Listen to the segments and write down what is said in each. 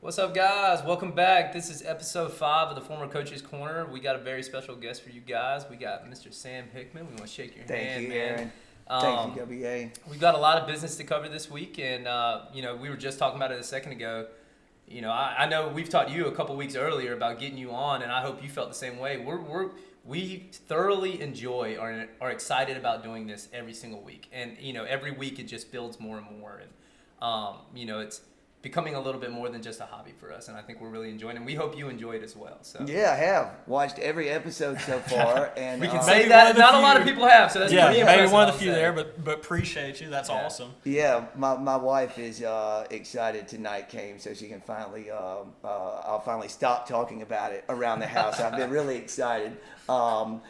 What's up, guys? Welcome back. This is episode 5 of the Former Coach's Corner. We got a very special guest for you guys. We got Mr. Sam Hickman. We want to shake your hand, Thank you, man. Aaron. Thank you, WA. We've got a lot of business to cover this week, and we were just talking about it a second ago. I know we've talked to you a couple weeks earlier about getting you on, and I hope you felt the same way. We thoroughly enjoy or are excited about doing this every single week, and every week it just builds more and more, and it's becoming a little bit more than just a hobby for us, and I think we're really enjoying it, and we hope you enjoy it as well. So Yeah, I have watched every episode so far, and we can say that not a lot of people have, so that's pretty maybe impressive, one of the I'll few say. there, but appreciate you. That's awesome. Yeah, my wife is excited tonight came, so she can finally I'll finally stop talking about it around the house. I've been really excited, so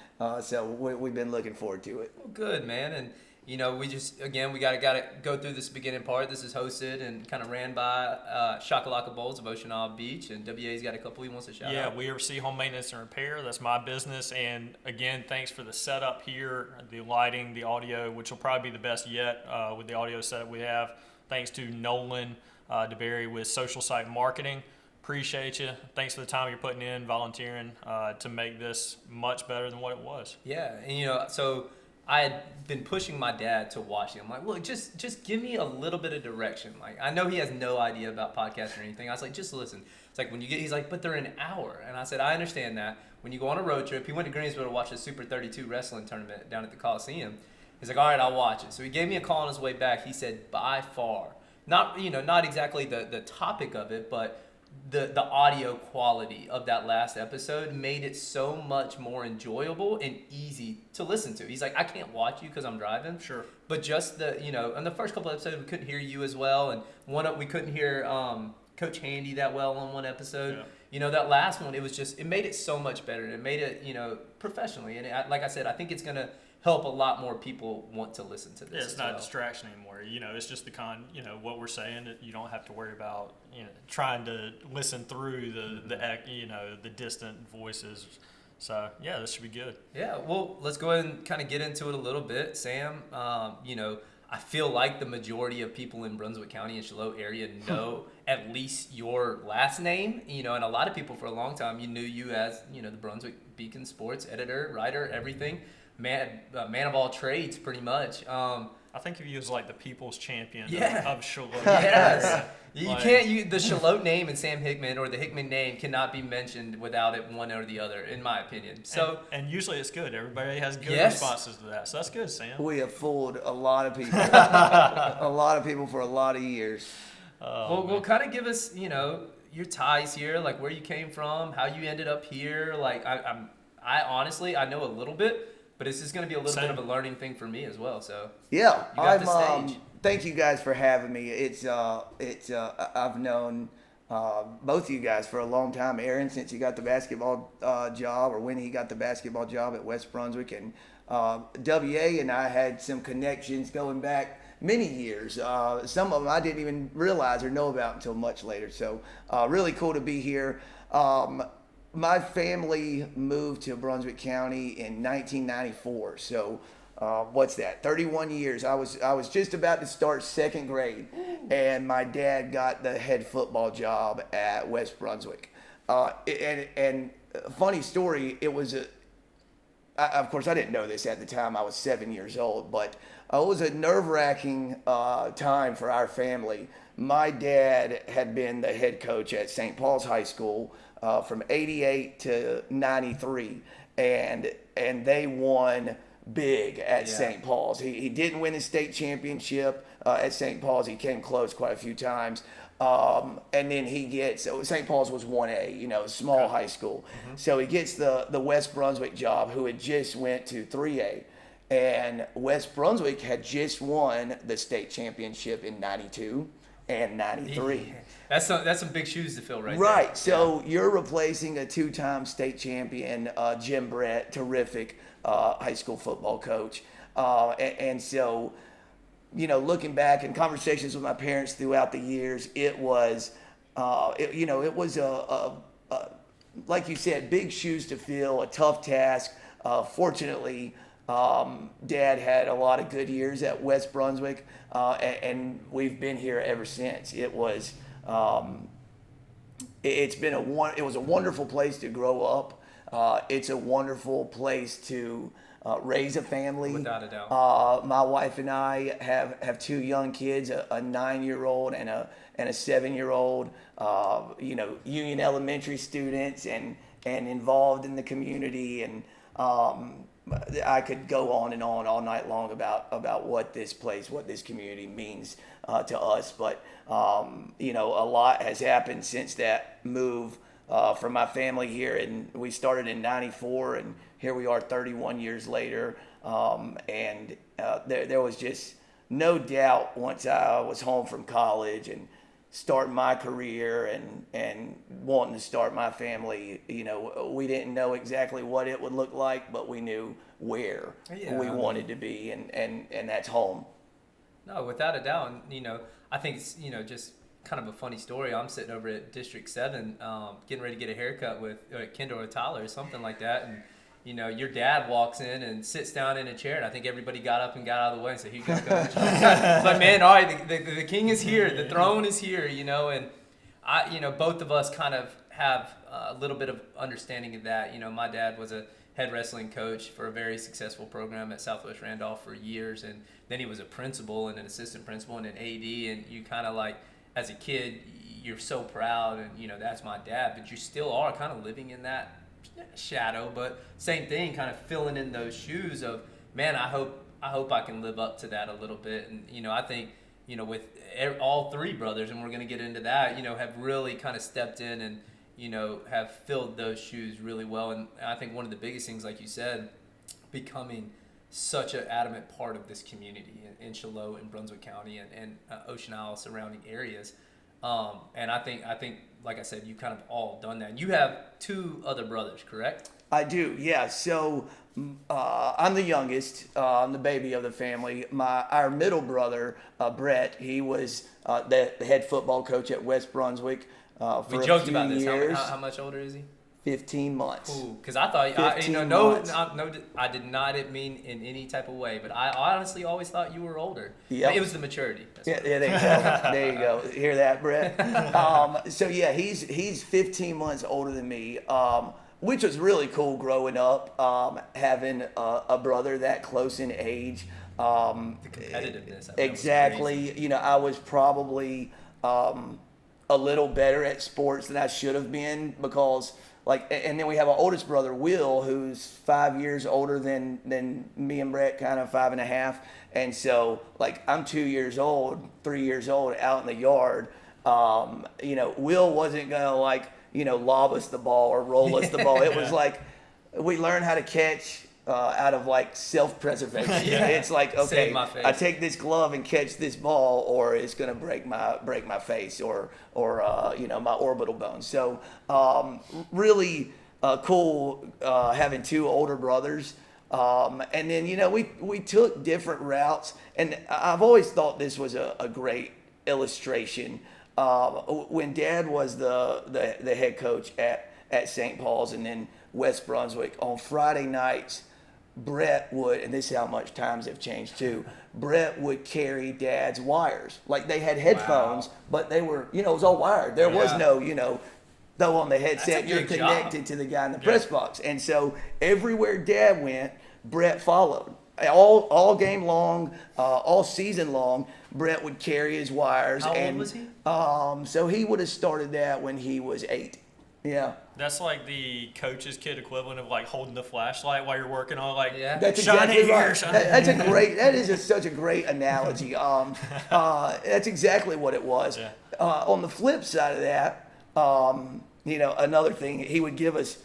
we've been looking forward to it. Well, good, man. And we gotta go through this beginning part. This is hosted and kind of ran by Shakalaka Bowls of Ocean Isle Beach, and WA's got a couple he wants to shout out. Yeah, we oversee home maintenance and repair. That's my business. And again, thanks for the setup here, the lighting, the audio, which will probably be the best yet with the audio setup we have. Thanks to Nolan DeBerry with Social Site Marketing. Appreciate you. Thanks for the time you're putting in, volunteering to make this much better than what it was. Yeah, and so I had been pushing my dad to watch it. I'm like, look, just give me a little bit of direction. Like, I know he has no idea about podcasts or anything. I was like, just listen. It's like he's like, but they're an hour. And I said, I understand that. When you go on a road trip, he went to Greensboro to watch the Super 32 wrestling tournament down at the Coliseum. He's like, all right, I'll watch it. So he gave me a call on his way back. He said, by far, not exactly the topic of it, but the audio quality of that last episode made it so much more enjoyable and easy to listen to. He's like, I can't watch you because I'm driving. Sure. But just in the first couple episodes, we couldn't hear you as well. And we couldn't hear Coach Handy that well on one episode. Yeah. That last one, it made it so much better. It made it, professionally. And like I said, I think it's going to help a lot more people want to listen to this. Yeah, it's not a distraction anymore. It's just what we're saying. You don't have to worry about trying to listen through the distant voices. So yeah, this should be good. Yeah, well, let's go ahead and kind of get into it a little bit, Sam. I feel like the majority of people in Brunswick County and Charlotte area know at least your last name. And a lot of people for a long time knew you as the Brunswick Beacon sports editor, writer, everything. Man of all trades, pretty much. I think of you as like the people's champion of Charlotte. Yes. The Charlotte name and Sam Hickman or the Hickman name cannot be mentioned without it one or the other, in my opinion. So and usually it's good. Everybody has good Yes. responses to that. So that's good, Sam. We have fooled a lot of people, a lot of people for a lot of years. Well, kind of give us, your ties here, like where you came from, how you ended up here. Like I honestly, I know a little bit. But this is going to be a little bit of a learning thing for me as well. So Yeah, you got the stage. Thank you guys for having me. I've known both of you guys for a long time. Aaron, since he got the basketball job, or when he got the basketball job at West Brunswick, and WA and I had some connections going back many years. Some of them I didn't even realize or know about until much later. So really cool to be here. My family moved to Brunswick County in 1994. So what's that? 31 years. I was just about to start second grade, and my dad got the head football job at West Brunswick. And funny story, it was of course I didn't know this at the time. I was 7 years old, but it was a nerve-wracking time for our family. My dad had been the head coach at St. Paul's High School from 88 to 93, and they won big at St. Paul's. He didn't win the state championship at St. Paul's. He came close quite a few times. And then St. Paul's was 1A, small high school. Mm-hmm. So he gets the West Brunswick job, who had just went to 3A. And West Brunswick had just won the state championship in 92 and 93. Yeah. That's some big shoes to fill right there. Right. So you're replacing a two-time state champion, Jim Brett, terrific high school football coach. And so, looking back in conversations with my parents throughout the years, it was, it was like you said, big shoes to fill, a tough task. Fortunately, Dad had a lot of good years at West Brunswick, and we've been here ever since. It was it was a wonderful place to grow up. It's a wonderful place to raise a family. Without a doubt. My wife and I have two young kids, a 9-year-old and a 7-year-old. Union Elementary students and involved in the community, and I could go on and on all night long about what this community means to us. But a lot has happened since that move for my family here, and we started in '94, and here we are 31 years later. There was just no doubt once I was home from college and starting my career and wanting to start my family, we didn't know exactly what it would look like, but we knew where we wanted to be, and that's home. No, without a doubt. And, I think it's, just kind of a funny story. I'm sitting over at District 7 getting ready to get a haircut with Kendall or Tyler or something like that. And, your dad walks in and sits down in a chair, and I think everybody got up and got out of the way and said, "Here you go, Coach." It's like, man, all right, the king is here, the throne is here, and I, both of us kind of have a little bit of understanding of that. My dad was a head wrestling coach for a very successful program at Southwest Randolph for years, and then he was a principal and an assistant principal and an AD, and you kind of like, as a kid, you're so proud, and that's my dad, but you still are kind of living in that shadow. But same thing, kind of filling in those shoes of, man, I hope I can live up to that a little bit. And I think with all three brothers, and we're going to get into that, have really kind of stepped in and have filled those shoes really well. And I think one of the biggest things, like you said, becoming such an adamant part of this community in Shiloh and Brunswick County and Ocean Isle surrounding areas. And I think, like I said, you kind of all done that. And you have two other brothers, correct? I do, yeah. So I'm the youngest. I'm the baby of the family. Our middle brother, Brett, he was the head football coach at West Brunswick for we a joked few about this. years. How much older is he? 15 months. Because I thought, months. I did not mean in any type of way, but I honestly always thought you were older. Yep. It was the maturity. That's Yeah, what there you go. There you go. Hear that, Brett? So yeah, he's 15 months older than me, which was really cool growing up, having a brother that close in age. the competitiveness. I mean, Exactly. I was probably a little better at sports than I should have been because. And then we have our oldest brother, Will, who's 5 years older than me and Brett, kind of 5.5. And so, I'm 2 years old, 3 years old, out in the yard. Will wasn't going to, lob us the ball or roll us the ball. It was we learned how to catch out of self-preservation. Yeah. It's okay, Save my face. I take this glove and catch this ball, or it's gonna break my face or my orbital bone. So really cool having two older brothers. And then we took different routes, and I've always thought this was a great illustration. When Dad was the head coach at St. Paul's and then West Brunswick, on Friday nights, Brett would, and this is how much times have changed too, Brett would carry Dad's wires. They had headphones, but they were, it was all wired. There was no, throw on the headset, That's a you're good connected job. to the guy in the press box. And so everywhere Dad went, Brett followed. All game long, all season long, Brett would carry his wires. How old was he? So he would have started that when he was 8. Yeah. That's like the coach's kid equivalent of holding the flashlight while you're working on Yeah. That's shine exactly it here, right. shine it That is such a great analogy. That's exactly what it was. Yeah. On the flip side of that, another thing, he would give us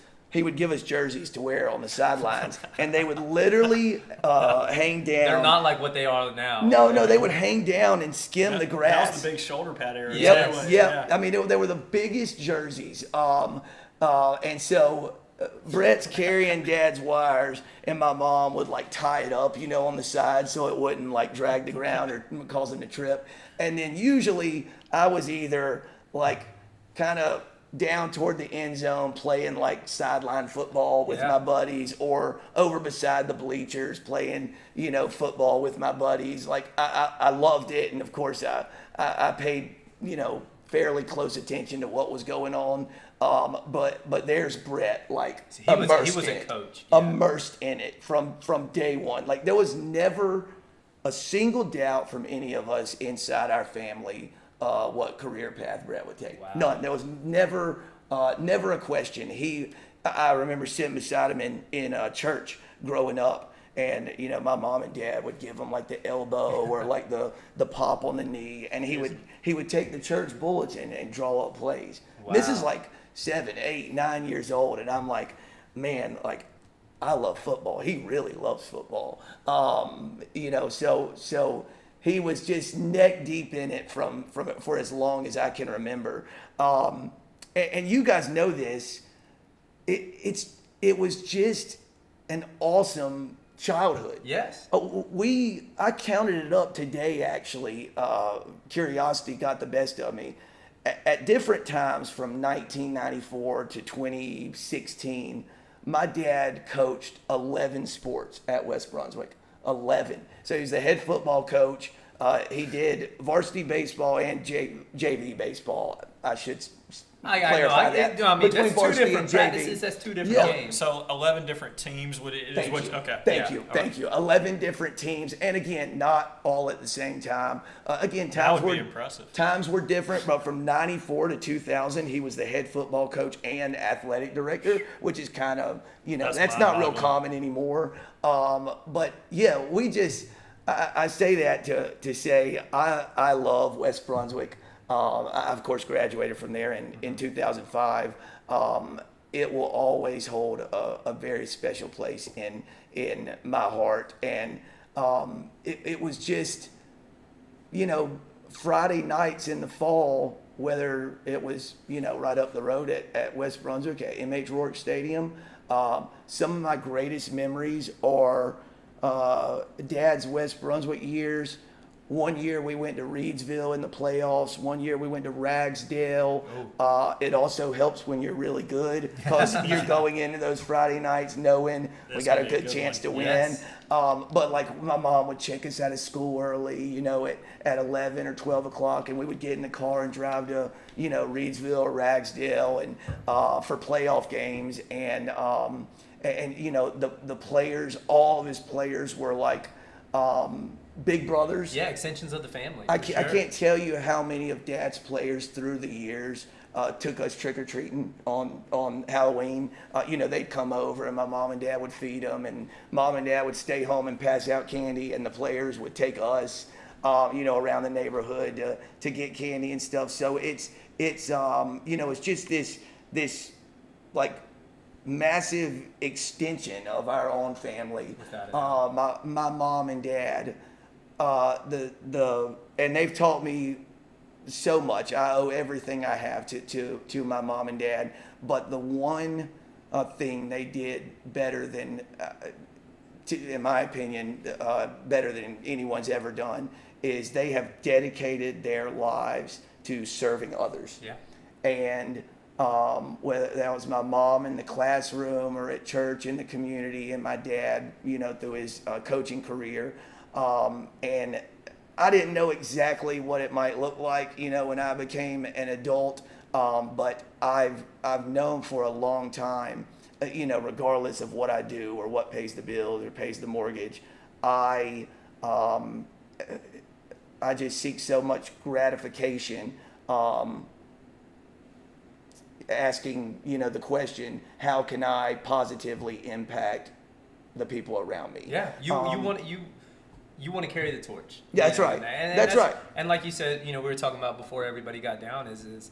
jerseys to wear on the sidelines, and they would literally hang down. They're not like what they are now. No, they would hang down and skim the grass. That was the big shoulder pad area. Yes. too. Yep. I mean, they were the biggest jerseys. And so Brett's carrying Dad's wires, and my mom would tie it up, on the side so it wouldn't drag the ground or cause him to trip. And then usually I was either kind of down toward the end zone playing sideline football with my buddies, or over beside the bleachers playing, football with my buddies. I loved it. And of course I paid, fairly close attention to what was going on. But there's Brett, like He was immersed a in it. coach, yeah. Immersed in it from day one. Like there was never a single doubt from any of us inside our family what career path Brett would take. Wow. None. There was never a question. I remember sitting beside him in church growing up, and my mom and dad would give him like the elbow or like the pop on the knee, and he would take the church bulletin and draw up plays. Wow. This is like 7, 8, 9 years old, and I'm like, man, like I love football. He really loves football. So he was just neck deep in it from for as long as I can remember. And you guys know this. It was just an awesome childhood. Yes. I counted it up today, actually. Curiosity got the best of me. At different times from 1994 to 2016, my dad coached 11 sports at West Brunswick. 11. So he was the head football coach. He did varsity baseball and JV baseball. I should clarify that. I mean, Between that's two varsity and different JV. practices. That's two different Yeah. games. So 11 different teams would it is Thank what you. okay. Thank yeah, you. all Thank you. 11 different teams, and again, not all at the same time. Again, That would be impressive. times were different, but from '94 to 2000, he was the head football coach and athletic director, which is kind of that's not real mind-boggling. common anymore. But yeah, I say that to say I love West Brunswick. I, of course, graduated from there in 2005. It will always hold a very special place in my heart. And it was just, Friday nights in the fall, whether it was, right up the road at West Brunswick at M.H. Rourke Stadium, some of my greatest memories are Dad's West Brunswick years. One year we went to Reedsville in the playoffs. One year we went to Ragsdale. It also helps when you're really good because you're going into those Friday nights knowing we This got a will be a good good chance one. to win. Yes. But like my mom would check us out of school early, at 11 or 12 o'clock, and we would get in the car and drive to, Reedsville or Ragsdale and for playoff games. And the players, all of his players were like big brothers. Yeah, extensions of the family. I for can't, I sure. can't tell you how many of Dad's players through the years took us trick or treating on Halloween. They'd come over and my mom and dad would feed them, and mom and dad would stay home and pass out candy, and the players would take us, around the neighborhood to get candy and stuff. So it's just this like massive extension of our own family. Without a doubt. My mom and dad. And they've taught me so much. I owe everything I have to my mom and dad. But the one thing they did better than, in my opinion, better than anyone's ever done is they have dedicated their lives to serving others. Yeah. And whether that was my mom in the classroom or at church in the community, and my dad, through his coaching career. And I didn't know exactly what it might look like, when I became an adult. But I've known for a long time, regardless of what I do or what pays the bills or pays the mortgage, I just seek so much gratification, asking, the question, how can I positively impact the people around me? Yeah, you want to carry the torch. Yeah, that's right. That's right. And like you said, we were talking about before everybody got down is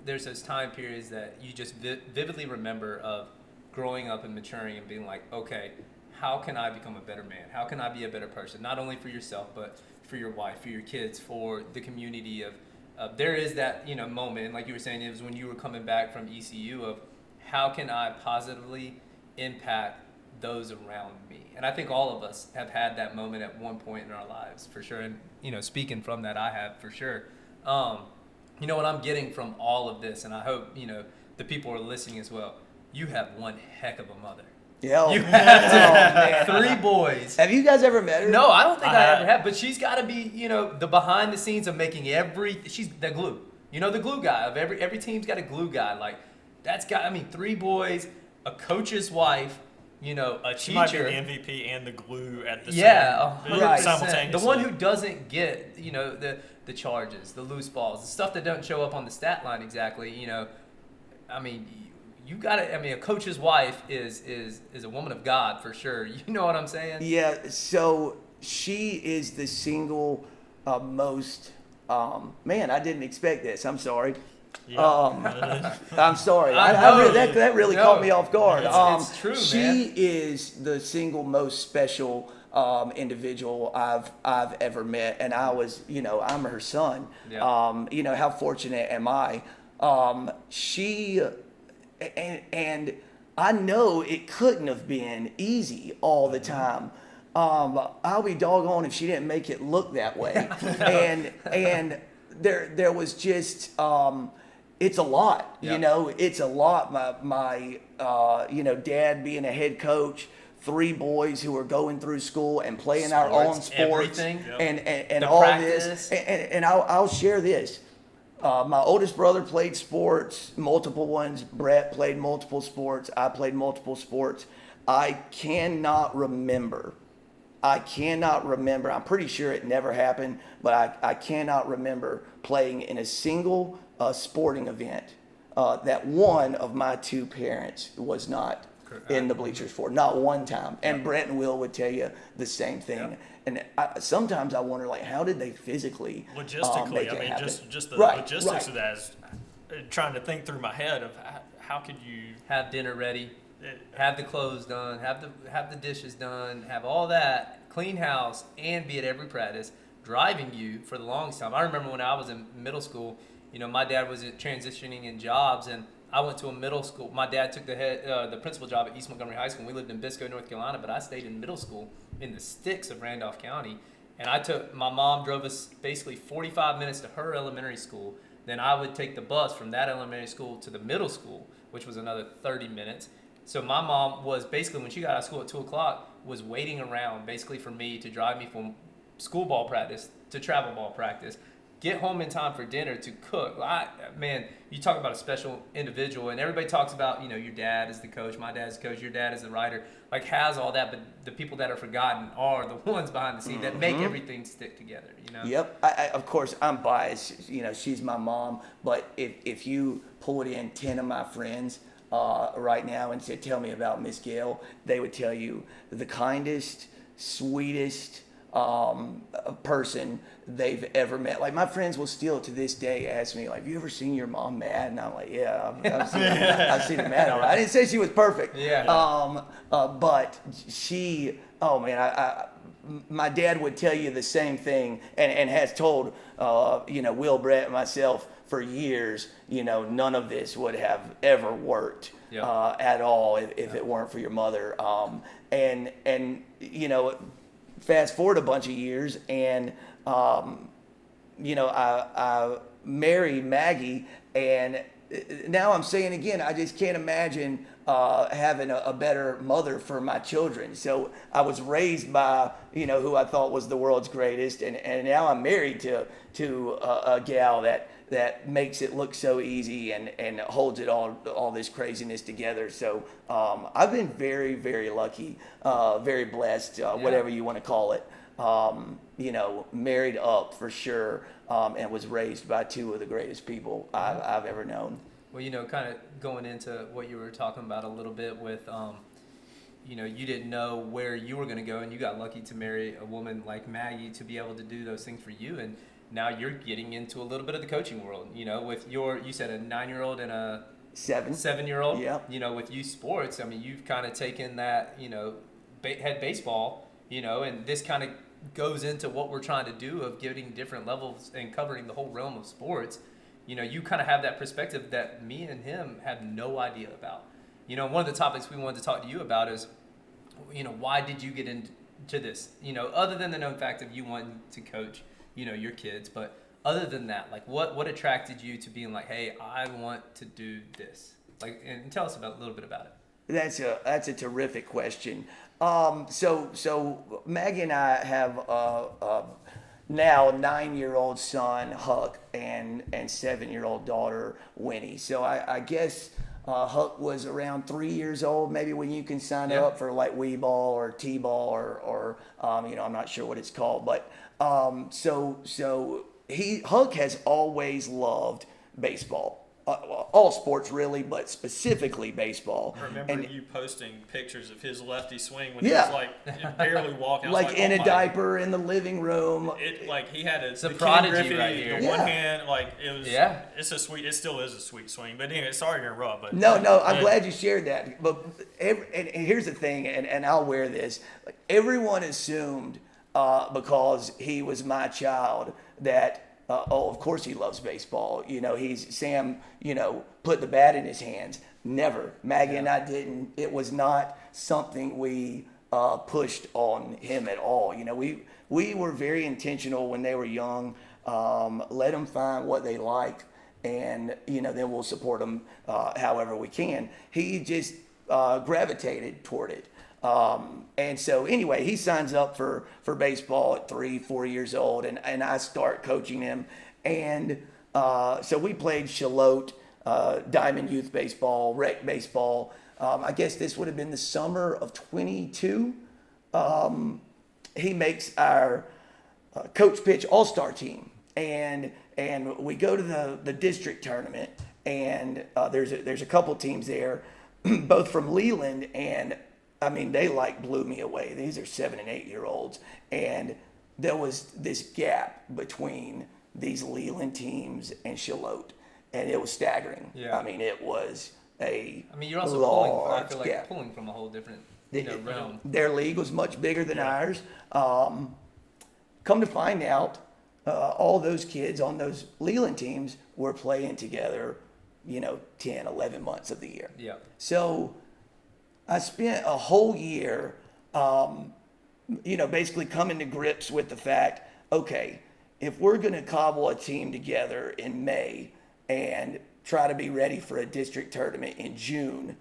there's those time periods that you just vividly remember of growing up and maturing and being like, okay, how can I become a better man? How can I be a better person? Not only for yourself, but for your wife, for your kids, for the community of there is that, moment, and like you were saying, it was when you were coming back from ECU of how can I positively impact those around me? And I think all of us have had that moment at one point in our lives, for sure. And, speaking from that, I have, for sure. What I'm getting from all of this, and I hope, the people are listening as well, you have one heck of a mother. Yeah. You have man. 3 boys. Have you guys ever met her? No, I don't think I I have. ever have. But she's got to be, the behind the scenes of making she's the glue. You know, the glue guy of every team's got a glue guy. Like that's got. I mean, 3 boys, a coach's wife. You know, a She might be teacher. the MVP and the glue at the Yeah, same 100%. simultaneously. The one who doesn't get, you know, the charges, the loose balls, the stuff that don't show up on the stat line exactly. You know, I mean, you got to. I mean, a coach's wife is a woman of God for sure. You know what I'm saying? Yeah, so she is the single most. Man, I didn't expect this. I'm sorry. Yeah. I'm sorry. I I know. really, that really No. caught me off guard. It's true, she man. is the single most special individual I've ever met, and I was, you know, I'm her son. Yeah. You know, how fortunate am I? She and I know it couldn't have been easy all the time. I'll be doggone if she didn't make it look that way. and there was just it's a lot, Yep. you know, it's a lot. My you know, dad being a head coach, 3 boys who are going through school and playing our own Sports, sports, everything. Yep. and The all practice. this. And I'll share this. My oldest brother played sports, multiple ones. Brett played multiple sports. I played multiple sports. I cannot remember. I'm pretty sure it never happened, but I cannot remember playing in a single sporting event that one of my 2 parents was not in the bleachers for. Not one time. And Brett and Will would tell you the same thing. Yep. And sometimes I wonder, like, how did they physically Logistically, make I it mean, happen? just the Right, logistics right. of that is trying to think through my head of how could you. Have dinner ready. It, Have the clothes done, have the dishes done, have all that, clean house, and be at every practice, driving you for the longest time. I remember when I was in middle school, you know, my dad was transitioning in jobs, and I went to a middle school. My dad took the principal job at East Montgomery High School. We lived in Bisco, North Carolina, but I stayed in middle school in the sticks of Randolph County. And my mom drove us basically 45 minutes to her elementary school. Then I would take the bus from that elementary school to the middle school, which was another 30 minutes. So my mom was basically, when she got out of school at 2 o'clock, was waiting around basically for me to drive me from school ball practice to travel ball practice, get home in time for dinner to cook. Man, you talk about a special individual, and everybody talks about, you know, your dad is the coach, my dad's the coach, your dad is the writer, like has all that, but the people that are forgotten are the ones behind the scene that make everything stick together, you know? Yep. I of course, I'm biased. You know, she's my mom. But if you pulled in 10 of my friends right now and said, tell me about Miss Gail, they would tell you the kindest, sweetest person they've ever met. Like, my friends will still to this day ask me, like, have you ever seen your mom mad? And I'm like, yeah, I've seen her mad. I didn't say she was perfect. Yeah. But she, oh man, my dad would tell you the same thing, and has told, you know, Will, Brett, and myself for years, you know, none of this would have ever worked at all if it weren't for your mother. And you know, fast forward a bunch of years, and you know, I married Maggie, and now I'm saying again, I just can't imagine having a better mother for my children. So I was raised by, you know, who I thought was the world's greatest, and now I'm married to a gal that makes it look so easy and holds it all this craziness together. So I've been very, very lucky, very blessed, whatever you want to call it. You know, married up for sure, and was raised by 2 of the greatest people I've ever known. Well, you know, kind of going into what you were talking about a little bit with, you know, you didn't know where you were going to go, and you got lucky to marry a woman like Maggie to be able to do those things for you. And now you're getting into a little bit of the coaching world, you know, with you said a 9-year-old and a 7-year-old, Yeah. you know, with youth sports. I mean, you've kind of taken that, you know, head baseball, you know, and this kind of goes into what we're trying to do of getting different levels and covering the whole realm of sports. You know, you kind of have that perspective that me and him have no idea about. You know, one of the topics we wanted to talk to you about is, you know, why did you get into this? You know, other than the known fact of you wanting to coach, you know, your kids, but other than that, like what attracted you to being like, hey, I want to do this? Like, and tell us a little bit about it. That's a terrific question. So Maggie and I have now 9-year-old son Huck and 7-year-old daughter Winnie. So I guess Huck was around 3 years old, maybe when you can sign Yeah. up for like Wii Ball or T-Ball or I'm not sure what it's called, but so Huck has always loved baseball. All sports really, but specifically baseball. I remember And you posting pictures of his lefty swing when Yeah. he was like barely walking. I was like in oh a my- diaper in the living room. It like he had a the Ken prodigy Griffey, right here. the one Yeah. hand, like it was. Yeah. It's a sweet. It still is a sweet swing. But anyway, sorry to interrupt. But No, I'm Yeah. glad you shared that. But and here's the thing, and I'll wear this. Like, everyone assumed because he was my child that of course he loves baseball. Sam. Put the bat in his hands. Never. Maggie and I didn't. It was not something we pushed on him at all. We were very intentional when they were young. Let them find what they like, and then we'll support them however we can. He just gravitated toward it. And so anyway, he signs up for baseball at 3-4 years old, and I start coaching him. And so we played Shallotte, Diamond Youth Baseball, Rec Baseball. I guess this would have been the summer of 22. He makes our coach pitch all-star team, and we go to the district tournament, and there's a couple teams there, both from Leland, and I mean they like blew me away. These are 7 and 8 year olds, and there was this gap between these Leland teams and Shallotte, and it was staggering. Yeah. I mean it was a I mean, you're also pulling. I large feel like gap. pulling from a whole different realm. Their league was much bigger than ours. Come to find out, all those kids on those Leland teams were playing together, 10, 11 months of the year. Yeah. So I spent a whole year, basically coming to grips with the fact, okay, if we're going to cobble a team together in May and try to be ready for a district tournament in June,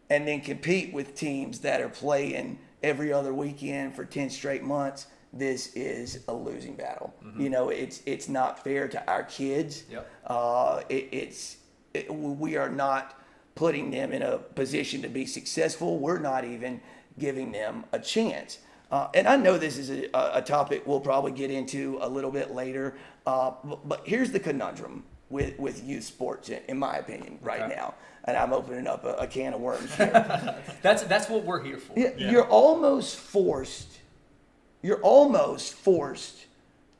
and then compete with teams that are playing every other weekend for 10 straight months, this is a losing battle. It's not fair to our kids. Yep. We are not putting them in a position to be successful. We're not even giving them a chance. And I know this is a topic we'll probably get into a little bit later, but here's the conundrum with youth sports, in my opinion, right Okay. now. And I'm opening up a can of worms here. That's what we're here for. Yeah, Yeah. You're almost forced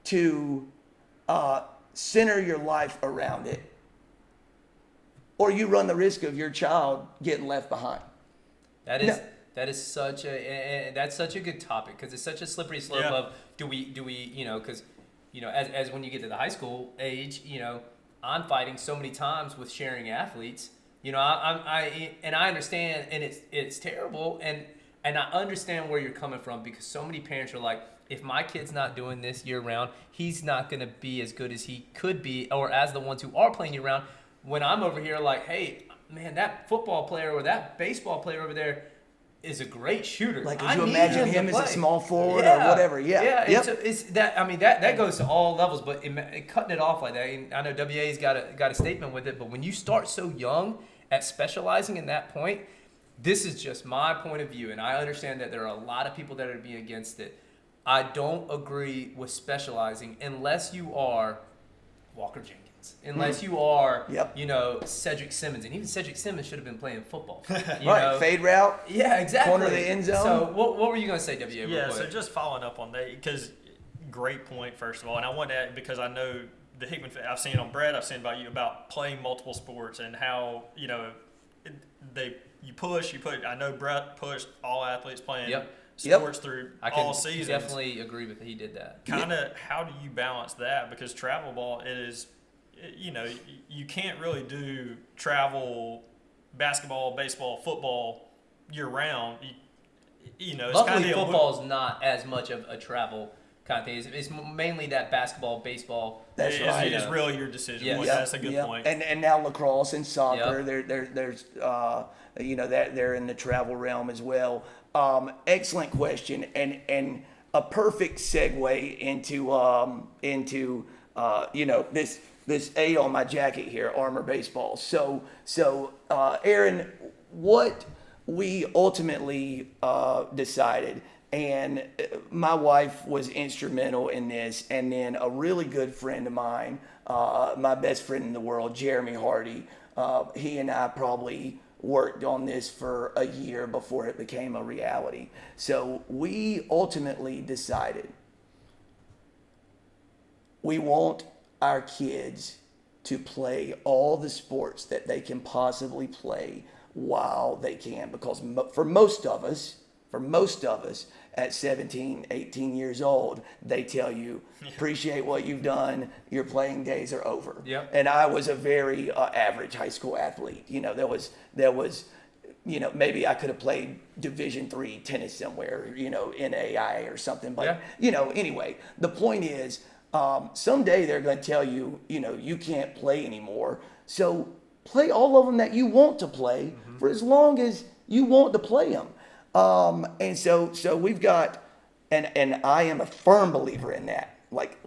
to center your life around it, or you run the risk of your child getting left behind. That is No. that's such a good topic because it's such a slippery slope Yeah. of do we because as when you get to the high school age, I'm fighting so many times with sharing athletes. I understand, and it's terrible, and I understand where you're coming from because so many parents are like, if my kid's not doing this year round, he's not going to be as good as he could be, or as the ones who are playing year round. When I'm over here like, hey, man, that football player or that baseball player over there is a great shooter. Like, I could you need imagine to him as a play. small forward or whatever? Yeah. Yeah. Yep. It's that. I mean, that goes to all levels. But cutting it off like that, and I know WA's got a statement with it. But when you start so young at specializing in that point, this is just my point of view, and I understand that there are a lot of people that are being against it. I don't agree with specializing unless you are Walker Jenkins, unless you are, Yep. Cedric Simmons, and even Cedric Simmons should have been playing football. Right. Fade route. Yeah, exactly. Corner of the end zone. So what were you going to say, WA? real Yeah, so quick? just following up on that, because great point, first of all. And I want to add, because I know the Hickman, I've seen it on Brett, I've seen about you about playing multiple sports and how, you push, I know Brett pushed all athletes playing Yep. sports through I can all seasons. definitely agree with he did that. Kind of, how do you balance that? Because travel ball, you can't really do travel basketball, baseball, football year round. It's kind Luckily, of football's not as much of a travel kind of thing. It's mainly that basketball, baseball. That's it right. is really your decision. Yes. point. Yep, That's a good point. And now lacrosse and soccer, Yep. there's that they're in the travel realm as well. Excellent question, and a perfect segue into this A on my jacket here, Armor Baseball. So Aaron, what we ultimately decided, and my wife was instrumental in this, and then a really good friend of mine, my best friend in the world, Jeremy Hardy, he and I probably worked on this for a year before it became a reality. So we ultimately decided we want our kids to play all the sports that they can possibly play while they can, because for most of us at 17, 18 years old, they tell you, appreciate what you've done, your playing days are over. Yep. And I was a very average high school athlete. There was maybe I could have played Division III tennis somewhere, NAIA or something. But, anyway, the point is, someday they're going to tell you, you can't play anymore. So play all of them that you want to play for as long as you want to play them. And so we've got, and I am a firm believer in that. Like,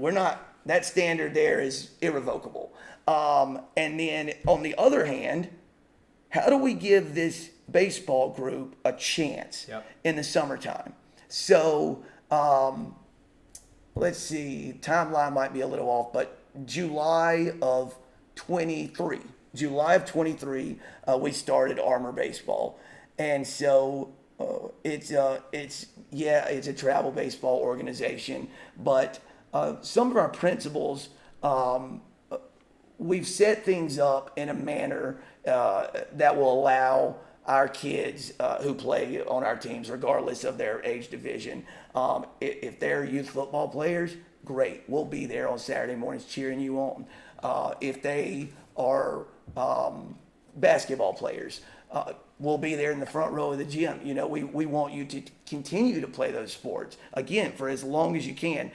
that standard there is irrevocable. And then on the other hand, how do we give this baseball group a chance in the summertime? So, let's see, timeline might be a little off, but July of 23, we started Armor Baseball. And so it's a travel baseball organization, but some of our principles, we've set things up in a manner that will allow our kids who play on our teams, regardless of their age division, if they're youth football players, great. We'll be there on Saturday mornings cheering you on. If they are basketball players, we'll be there in the front row of the gym. We want you to continue to play those sports, again, for as long as you can.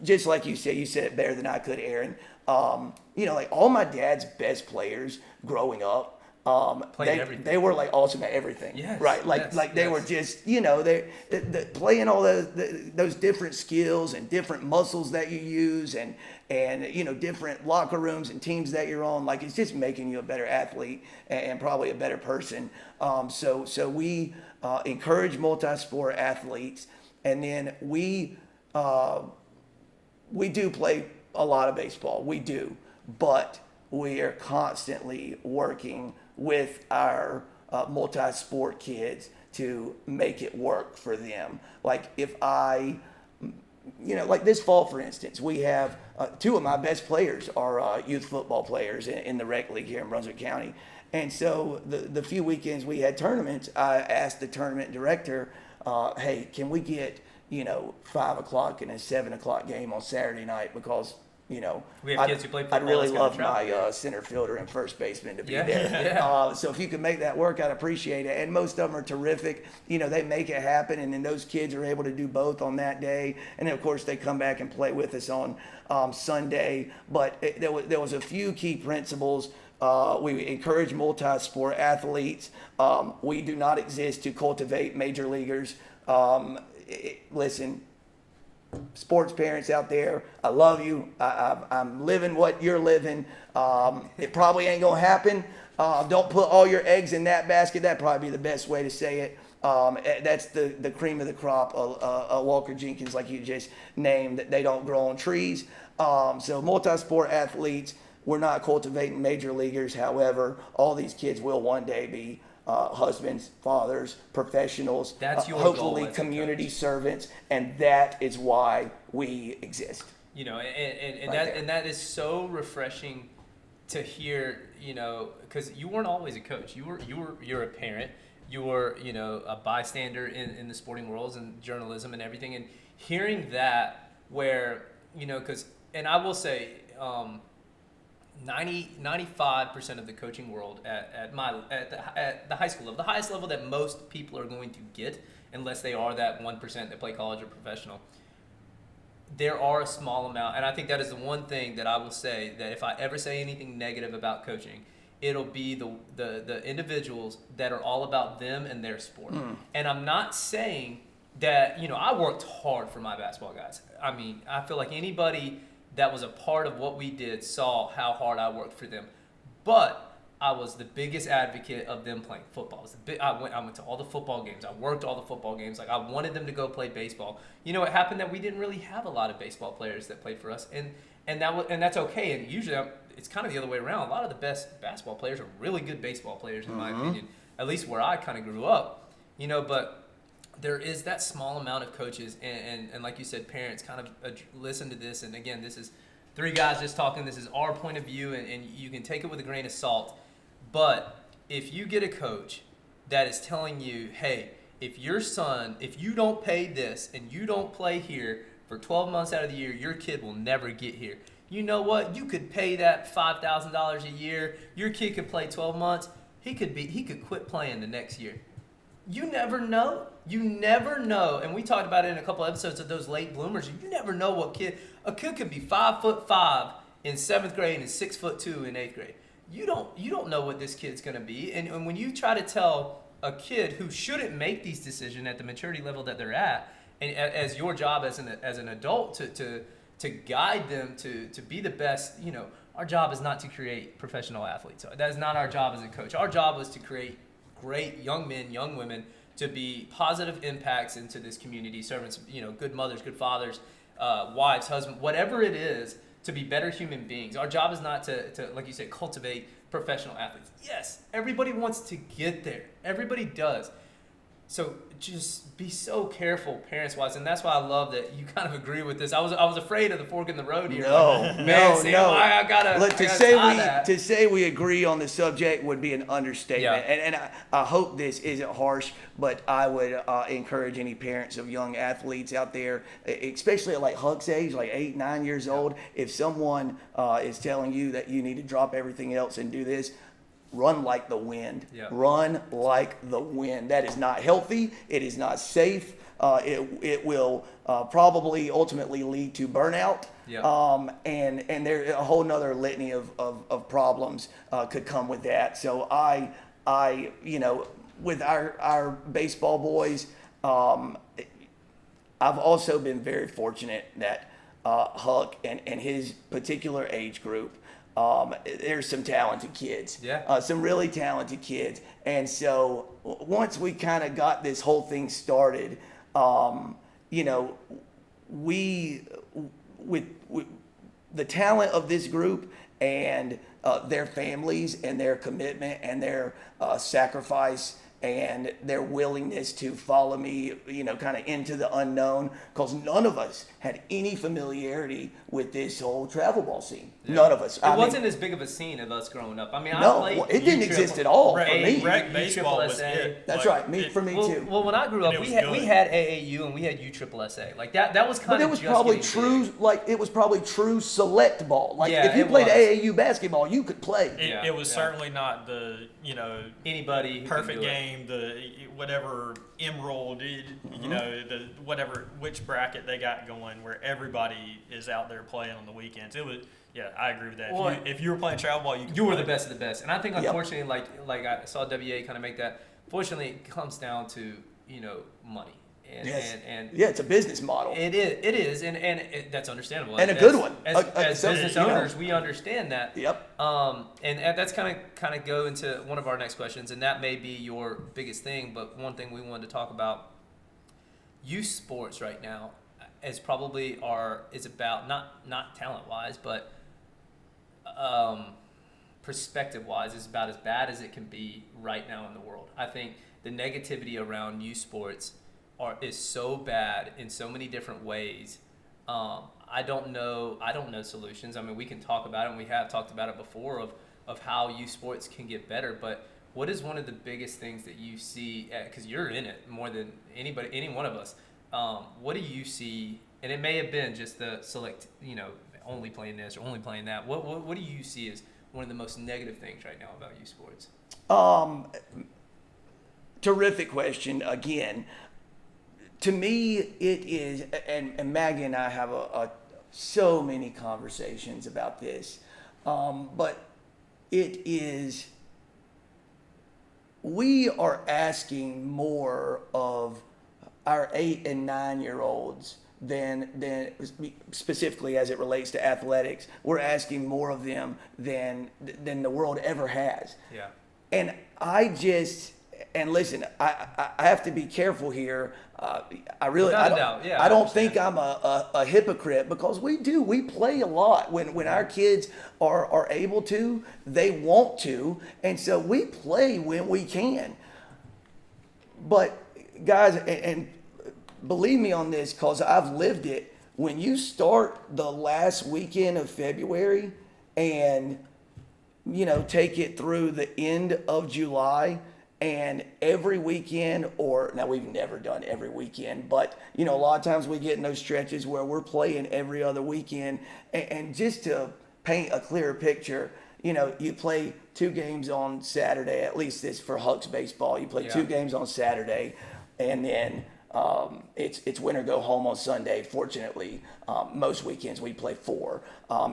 Just like you said it better than I could, Aaron. Like all my dad's best players growing up, they were like awesome at everything. Yes, right? They were just, they playing all those different skills and different muscles that you use, and different locker rooms and teams that you're on. Like, it's just making you a better athlete and probably a better person. So we encourage multi-sport athletes, and then we do play a lot of baseball. We do, but we are constantly working with our multi-sport kids to make it work for them. Like, if like this fall, for instance, we have two of my best players are youth football players in the rec league here in Brunswick County. And so the few weekends we had tournaments, I asked the tournament director, hey, can we get 5 o'clock and a 7 o'clock game on Saturday night, because we have kids who play football. I'd really that's gotta love travel. my center fielder and first baseman to be there. Yeah. So if you could make that work, I'd appreciate it. And most of them are terrific. They make it happen, and then those kids are able to do both on that day. And then, of course, they come back and play with us on Sunday. But there was a few key principles. We encourage multi-sport athletes. We do not exist to cultivate major leaguers. Listen, sports parents out there, I love you. I'm living what you're living. It probably ain't gonna happen. Don't put all your eggs in that basket. That'd probably be the best way to say it. That's the cream of the crop. Walker Jenkins, like you just named, that they don't grow on trees. So multi-sport athletes, we're not cultivating major leaguers. However, all these kids will one day be husbands, fathers, professionals, That's your hopefully goal as a community coach. servants, and that is why we exist. And Right that there. and that is so refreshing to hear. Because you weren't always a coach. You're a parent. You were a bystander in the sporting worlds and journalism and everything. And hearing that, where and I will say. 95% of the coaching world at the high school level, the highest level that most people are going to get, unless they are that 1% that play college or professional, there are a small amount, and I think that is the one thing that I will say, that if I ever say anything negative about coaching, it'll be the individuals that are all about them and their sport. And I'm not saying that, I worked hard for my basketball guys. I mean, I feel like anybody that was a part of what we did saw how hard I worked for them. But I was the biggest advocate of them playing football. I went to all the football games. I worked all the football games. Like, I wanted them to go play baseball. It happened that we didn't really have a lot of baseball players that played for us, and that's okay. And usually it's kind of the other way around. A lot of the best basketball players are really good baseball players, in my opinion. At least where I kind of grew up, But there is that small amount of coaches, and like you said, parents kind of listen to this. And again, this is three guys just talking. This is our point of view, and you can take it with a grain of salt. But if you get a coach that is telling you, hey, if you don't pay this and you don't play here for 12 months out of the year, your kid will never get here. You know what? You could pay that $5,000 a year. Your kid could play 12 months. He could quit playing the next year. You never know. You never know. And we talked about it in a couple episodes of those late bloomers. You never know what a kid could be 5'5" in 7th grade and 6'2" in 8th grade. You don't know what this kid's going to be. And when you try to tell a kid who shouldn't make these decisions at the maturity level that they're at, and as your job as an adult to guide them to be the best, our job is not to create professional athletes. That is not our job as a coach. Our job is to create great young men, young women, to be positive impacts into this community, servants, good mothers, good fathers, wives, husbands, whatever it is, to be better human beings. Our job is not to, like you said, cultivate professional athletes. Yes, everybody wants to get there. Everybody does. So just be so careful, parents-wise, and that's why I love that you kind of agree with this. I was afraid of the fork in the road here. No, no. I gotta. Look, to say we agree on the subject would be an understatement, and I hope this isn't harsh, but I would encourage any parents of young athletes out there, especially at like Huck's age, like 8, 9 years old, if someone is telling you that you need to drop everything else and do this, run like the wind. Yeah. Run like the wind. That is not healthy. It is not safe. It will probably ultimately lead to burnout. Yeah. And there a whole nother litany of problems could come with that. So I with our baseball boys, I've also been very fortunate that Huck and his particular age group, there's some talented kids, some really talented kids. And so once we kind of got this whole thing started, we, with the talent of this group and their families and their commitment and their sacrifice and their willingness to follow me, kind of into the unknown, because none of us had any familiarity with this whole travel ball scene. Yeah. None of us. It wasn't as big of a scene of us growing up. I mean, no, it didn't exist at all for me. Rec baseball was it. That's right. For me too. Well, when I grew up, we had AAU and we had USSSA. Like that was kind of. But it was probably true. Big. Like it was probably true select ball. Like if you played AAU basketball, you could play. It was certainly not the anybody perfect game, the whatever emerald, the whatever which bracket they got going where everybody is out there playing on the weekends. It was. Yeah, I agree with that. Well, if you were playing travel ball, you were the best of the best. And I think, unfortunately, like I saw WA kind of make that. Fortunately, it comes down to money. And, yes. And it's a business model. It is, and that's understandable. And a good one. As business owners, we understand that. Yep. And that's kind of go into one of our next questions, and that may be your biggest thing. But one thing we wanted to talk about, youth sports right now, is about not talent wise, but perspective wise, is about as bad as it can be right now in the world. I think the negativity around youth sports is so bad in so many different ways. I don't know solutions. I mean, we can talk about it, and we have talked about it before of how youth sports can get better. But what is one of the biggest things that you see? Because you're in it more than any one of us. What do you see? And it may have been just the select, only playing this or only playing that. What do you see as one of the most negative things right now about youth sports? Terrific question again. To me, it is, and Maggie and I have so many conversations about this, but it is, we are asking more of our 8 and 9 year olds than specifically as it relates to athletics. We're asking more of them than the world ever has. Yeah. And and listen, I have to be careful here. I really, Without I a don't, doubt, yeah, I I don't think understand. I'm a hypocrite, because we play a lot when our kids are able to, they want to, and so we play when we can. But guys, and believe me on this, because I've lived it. When you start the last weekend of February and take it through the end of July, and every weekend, or now we've never done every weekend, but a lot of times we get in those stretches where we're playing every other weekend, and just to paint a clearer picture, you play 2 games on Saturday, at least this for Hucks baseball. You play 2 games on Saturday, and then it's win or go home on Sunday. Fortunately, most weekends we play 4,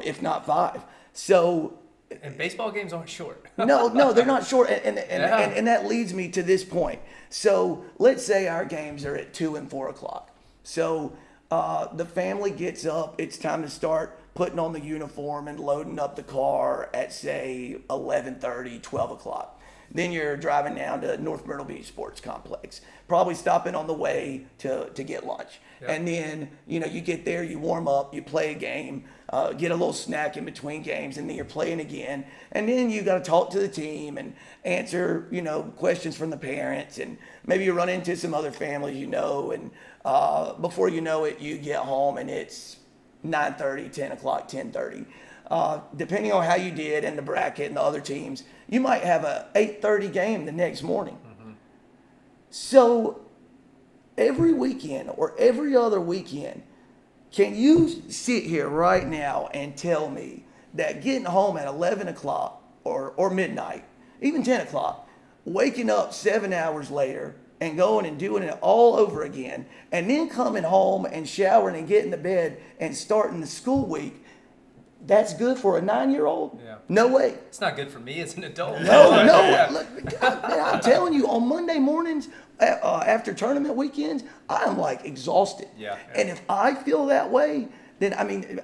if not 5. So. And baseball games aren't short. No, they're not short, and Yeah. that leads me to this point. So let's say our games are at 2 and 4 o'clock. So the family gets up. It's time to start putting on the uniform and loading up the car at, say, 11:30, 12 o'clock. Then you're driving down to North Myrtle Beach Sports Complex, probably stopping on the way to get lunch. Yep. And then, you get there, you warm up, you play a game, get a little snack in between games, and then you're playing again. And then you got to talk to the team and answer, questions from the parents, and maybe you run into some other families, and before you know it, you get home and it's 9:30, 10 o'clock, 10:30. Depending on how you did and the bracket and the other teams, you might have a 8:30 game the next morning. Mm-hmm. So every weekend or every other weekend, can you sit here right now and tell me that getting home at 11 o'clock or midnight, even 10 o'clock, waking up 7 hours later and going and doing it all over again, and then coming home and showering and getting to bed and starting the school week, that's good for a 9-year-old? Yeah. No way. It's not good for me as an adult. No. Look, I'm telling you, on Monday mornings, after tournament weekends, I'm like exhausted. Yeah. And if I feel that way, then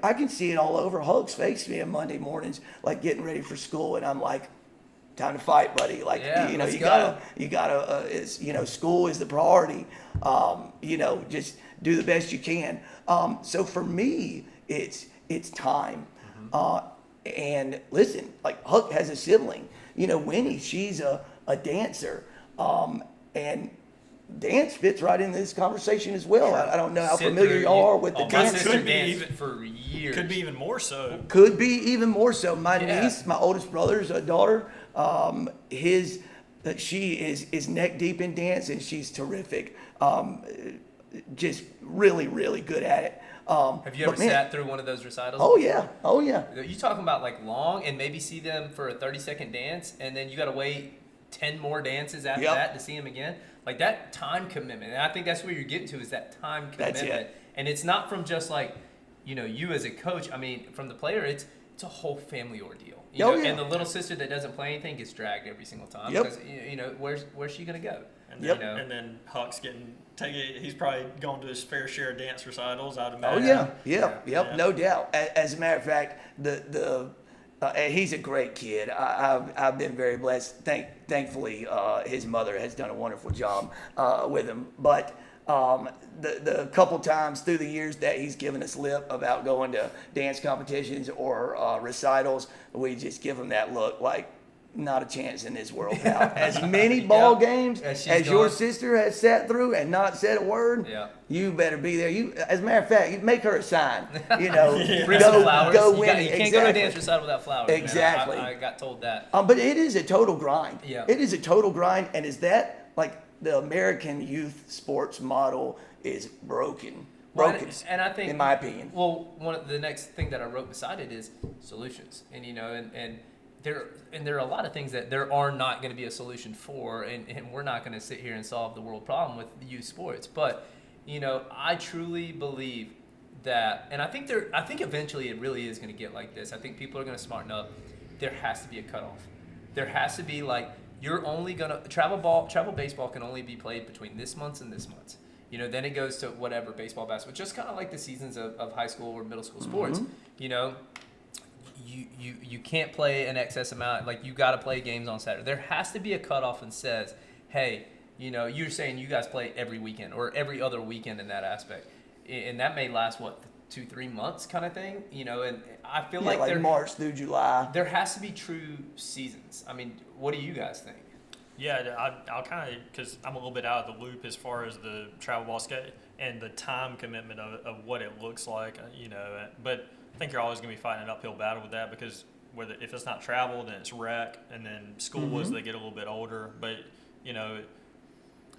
I can see it all over Huck's face me on Monday mornings, like getting ready for school, and I'm like, time to fight, buddy. Like, Yeah, let's you go. gotta, school is the priority. Just do the best you can. So for me, it's time. And listen, like Huck has a sibling, Winnie, she's a dancer. And dance fits right into this conversation as well. I don't know how familiar you are with the my dance. sister Could be danced even- for years. Could be even more so. Could be even more so. My Yeah. niece, my oldest brother's daughter, she is neck deep in dance, and she's terrific. Just really, really good at it. Have you ever but man, sat through one of those recitals? Oh yeah. You talking about like long and maybe see them for a 30-second dance, and then you got to wait 10 more dances after Yep. that to see them again? Like that time commitment. And I think that's where you're getting to, is that time commitment. That's it. And it's not from just like, you as a coach. I mean, from the player, it's a whole family ordeal. Oh, yeah. And the little sister that doesn't play anything gets dragged every single time. Yep. Because, where's she going to go? And Yep. then, and then Huck's he's probably going to his fair share of dance recitals, I'd Oh imagine. yeah. Yeah. No doubt. As a matter of fact, and he's a great kid. I've been very blessed. Thankfully, his mother has done a wonderful job with him. But the couple times through the years that he's given us lip about going to dance competitions or recitals, we just give him that look like, not a chance in this world, pal. As many ball Yeah. games As she's as your gone. sister has sat through and not said a word, Yeah. you better be there. As a matter of fact, you make her a sign. Bring some flowers. Go You win. can't go to a Exactly. dance recital without flowers. man. Exactly. I got told that. But it is a total grind. Yeah. It is a total grind, and is that like the American youth sports model is broken? Well, Broken. and I think, in my opinion. Well, one of the next thing that I wrote beside it is solutions, and there are a lot of things that there are not going to be a solution for, and we're not going to sit here and solve the world problem with youth sports. But I truly believe that, and I think eventually it really is going to get like this. I think people are going to smarten up. There has to be a cutoff. There has to be like, you're only gonna travel baseball can only be played between this month and this month. then it goes to whatever, baseball, basketball, just kind of like the seasons of high school or middle school sports. You can't play an excess amount. Like, you got to play games on Saturday. There has to be a cutoff and says, hey, you're saying you guys play every weekend or every other weekend in that aspect. And that may last, 2-3 months kind of thing, and I feel Yeah, like there, March through July. there has to be true seasons. I mean, what do you guys think? Yeah, I'll kind of, because I'm a little bit out of the loop as far as the travel ball schedule and the time commitment of what it looks like, but I think you're always going to be fighting an uphill battle with that, because if it's not travel, then it's rec, and then school as they get a little bit older. But,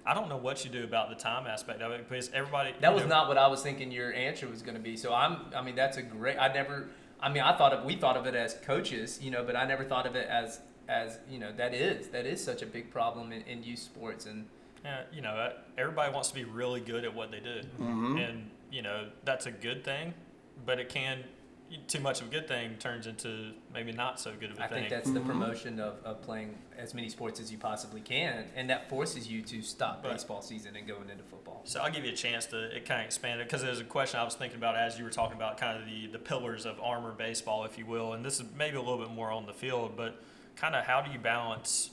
I don't know what you do about the time aspect of it, because everybody. That was not what I was thinking your answer was going to be. So that's a great. We thought of it as coaches, but I never thought of it as that is such a big problem in youth sports. And everybody wants to be really good at what they do, and that's a good thing, but it can. Too much of a good thing turns into maybe not so good of a thing. I think that's the promotion of playing as many sports as you possibly can, and that forces you to stop baseball season and going into football. So I'll give you a chance to kind of expand it, because there's a question I was thinking about as you were talking about kind of the pillars of Armor baseball, if you will, and this is maybe a little bit more on the field, but kind of how do you balance,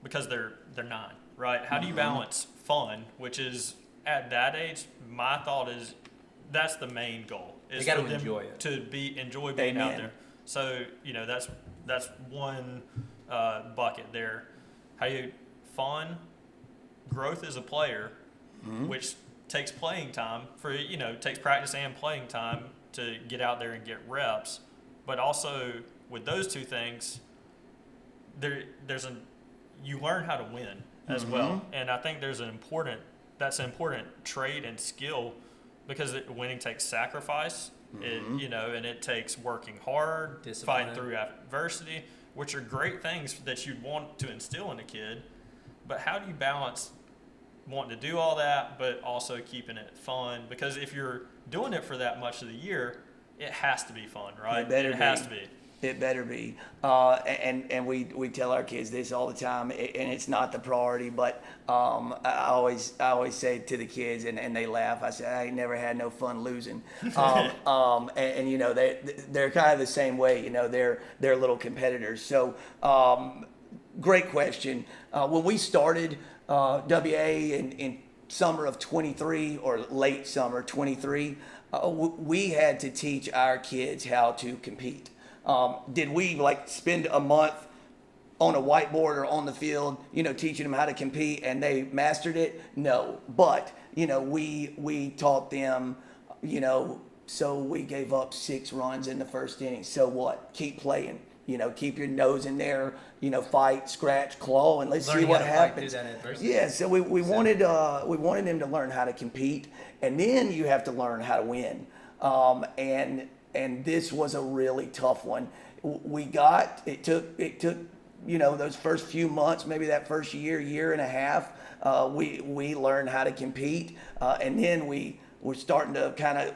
because they're 9, right? How do you balance fun, which is at that age, my thought is that's the main goal. They got to enjoy it. To enjoy being out there. So, that's one bucket there. How you fun, growth as a player, which takes playing time takes practice and playing time to get out there and get reps. But also with those two things, you learn how to win as well. And I think that's an important trait and skill, because winning takes sacrifice, and it takes working hard, discipline, fighting through adversity, which are great things that you'd want to instill in a kid. But how do you balance wanting to do all that, but also keeping it fun? Because if you're doing it for that much of the year, it has to be fun, right? It has to be. It better be. And we tell our kids this all the time, and it's not the priority, but I always say to the kids, and they laugh, I say, I ain't never had no fun losing. They're kind of the same way, they're little competitors. So great question. When we started WA in summer of 23 or late summer 23, we had to teach our kids how to compete. Did we spend a month on a whiteboard or on the field, teaching them how to compete and they mastered it? No, but, we taught them, so we gave up 6 runs in the first inning. So what? Keep playing, keep your nose in there, fight, scratch, claw, and let's see what happens. Yeah. So we wanted them to learn how to compete, and then you have to learn how to win. And this was a really tough one. It took those first few months, maybe that first year and a half, we learned how to compete, and then we were starting to kind of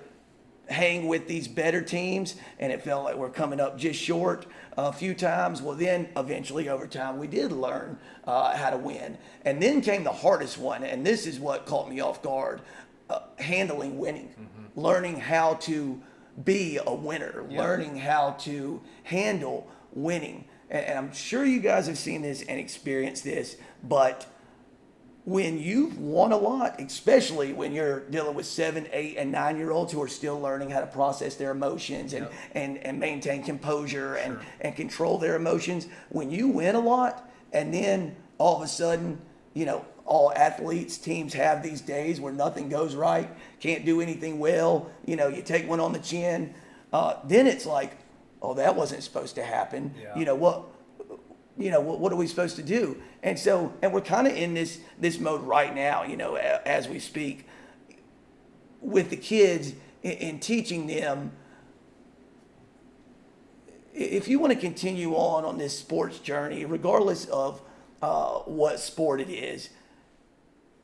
hang with these better teams, and it felt like we're coming up just short a few times. Well, then eventually over time we did learn how to win, and then came the hardest one, and this is what caught me off guard: handling winning, learning how to be a winner, learning how to handle winning. And I'm sure you guys have seen this and experienced this, but when you've won a lot, especially when you're dealing with 7, 8, and 9-year-olds who are still learning how to process their emotions and maintain composure and control their emotions, when you win a lot, and then all of a sudden, all athletes, teams have these days where nothing goes right, can't do anything well, you take one on the chin, then it's like, oh, that wasn't supposed to happen. Yeah. What are we supposed to do? And we're kind of in this mode right now, as we speak, with the kids in teaching them, if you want to continue on this sports journey, regardless of what sport it is,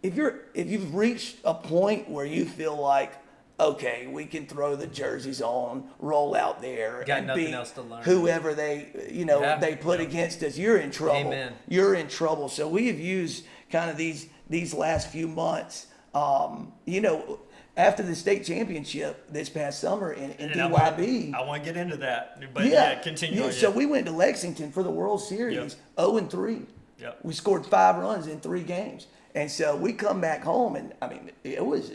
if you've reached a point where you feel like, okay, we can throw the jerseys on, roll out there, and nothing beat else to learn. whoever they put against us, you're in trouble. Amen. You're in trouble. So we have used kind of these last few months You know, after the state championship this past summer in And DYB. I want to get into that, but yeah, continue. Yeah, on, so yeah. we went to Lexington for the World Series, 0-3. Yep. We scored 5 runs in 3 games, and so we come back home, and I mean, it was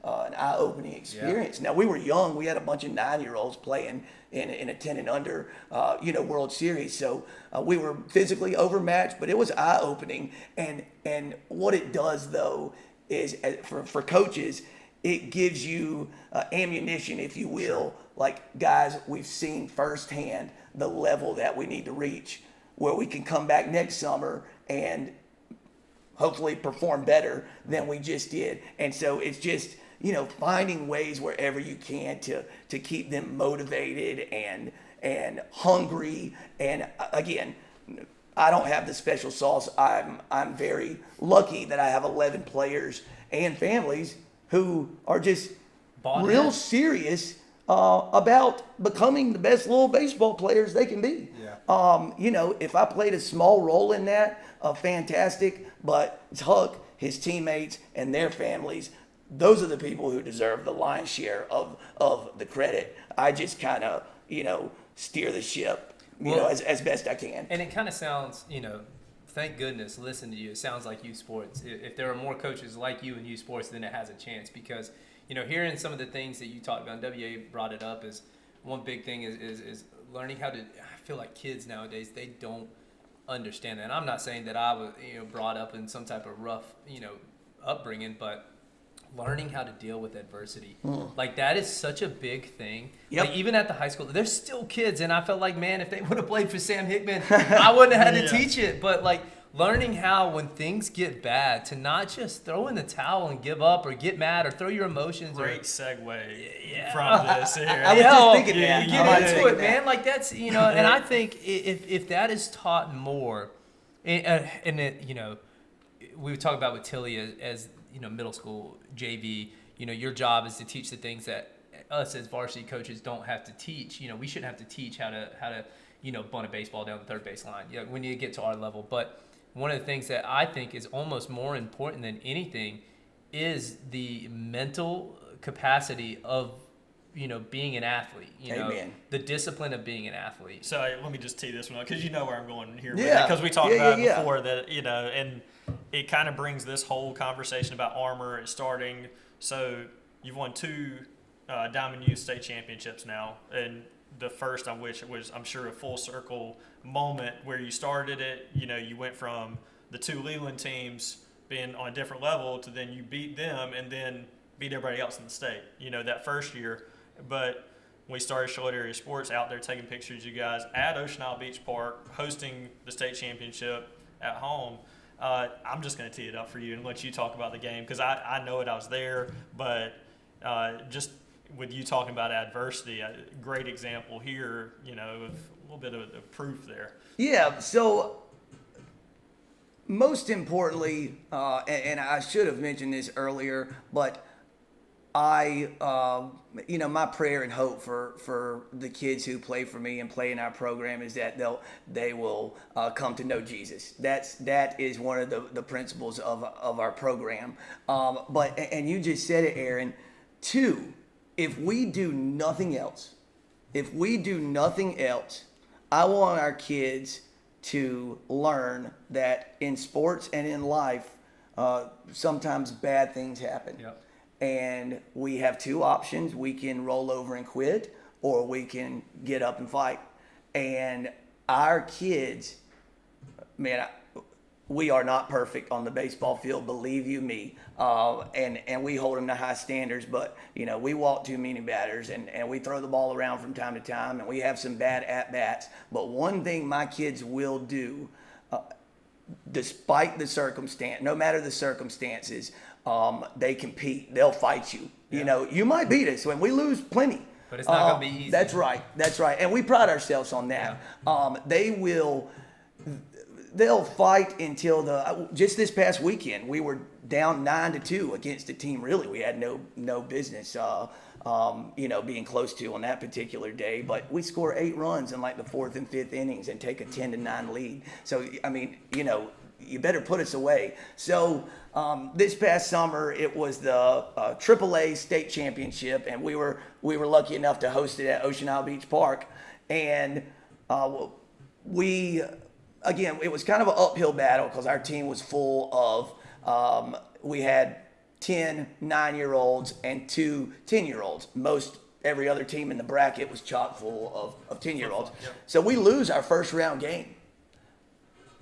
an eye-opening experience. Now we were young; we had a bunch of 9-year-olds playing in a 10 and under, World Series. So we were physically overmatched, but it was eye-opening. And what it does though is for coaches, it gives you ammunition, if you will. Sure. Like, guys, we've seen firsthand the level that we need to reach, where we can come back next summer and hopefully perform better than we just did. And so it's just, finding ways wherever you can to keep them motivated and hungry. And again, I don't have the special sauce. I'm very lucky that I have 11 players and families who are just real serious about becoming the best little baseball players they can be. Yeah. If I played a small role in that, fantastic. But it's Huck, his teammates, and their families. Those are the people who deserve the lion's share of the credit. I just kind of, steer the ship, as best I can. And it kind of sounds, thank goodness, listen to you. It sounds like youth sports. If there are more coaches like you in youth sports, then it has a chance. Because, hearing some of the things that you talked about, and WA brought it up, is one big thing is learning how to. I feel like kids nowadays, they don't understand that. And I'm not saying that I was, brought up in some type of rough, upbringing, but learning how to deal with adversity. Like, that is such a big thing. Yep. Like, even at the high school, there's still kids, and I felt like, man, if they would have played for Sam Hickman, I wouldn't have had to teach it. But like, learning how, when things get bad, to not just throw in the towel and give up or get mad or throw your emotions. Great segue from this here. I was just thinking that. You get into it, man. Like, that's, and I think if that is taught more, and it, we would talk about with Tilly as middle school, JV, your job is to teach the things that us as varsity coaches don't have to teach. We shouldn't have to teach how to bunt a baseball down the third base line, when you get to our level. But one of the things that I think is almost more important than anything is the mental capacity of, being an athlete, Amen. The discipline of being an athlete. So let me just tee this one up, because where I'm going here. Yeah. Because we talked about it before that, and it kind of brings this whole conversation about Armour starting. So you've won 2 Diamond Youth State Championships now, and the first of which was, I'm sure, a full circle moment where you started it. You went from the 2 Leland teams being on a different level to then you beat them and then beat everybody else in the state, that first year. But we started Charlotte Area Sports out there taking pictures of you guys at Ocean Isle Beach Park, hosting the state championship at home. I'm just going to tee it up for you and let you talk about the game, because I know it, I was there, but just with you talking about adversity, a great example here, of a little bit of the proof there. Yeah, so most importantly, and I should have mentioned this earlier, but my prayer and hope for the kids who play for me and play in our program is that they will come to know Jesus. That is one of the principles of our program. And you just said it, Aaron. 2, if we do nothing else, I want our kids to learn that in sports and in life, sometimes bad things happen. Yep. And we have 2 options. We can roll over and quit, or we can get up and fight. And our kids, man, we are not perfect on the baseball field, believe you me. And we hold them to high standards, but, we walk too many batters and we throw the ball around from time to time, and we have some bad at-bats. But one thing my kids will do, despite the circumstance, no matter the circumstances, they compete. They'll fight you. Yeah. You might beat us when we lose plenty. But it's not going to be easy. That's right. And we pride ourselves on that. Yeah. They'll fight until just this past weekend, we were down 9-2 against a team really we had no business, being close to on that particular day. But we score 8 runs in like the 4th and 5th innings and take a 10-9 lead. So, you better put us away. So this past summer, it was the AAA state championship, and we were lucky enough to host it at Ocean Isle Beach Park. And it was kind of an uphill battle because our team was full of, we had 10 9-year-olds and 2 10-year-olds. Most every other team in the bracket was chock full of 10-year-olds. Yep. So we lose our first round game.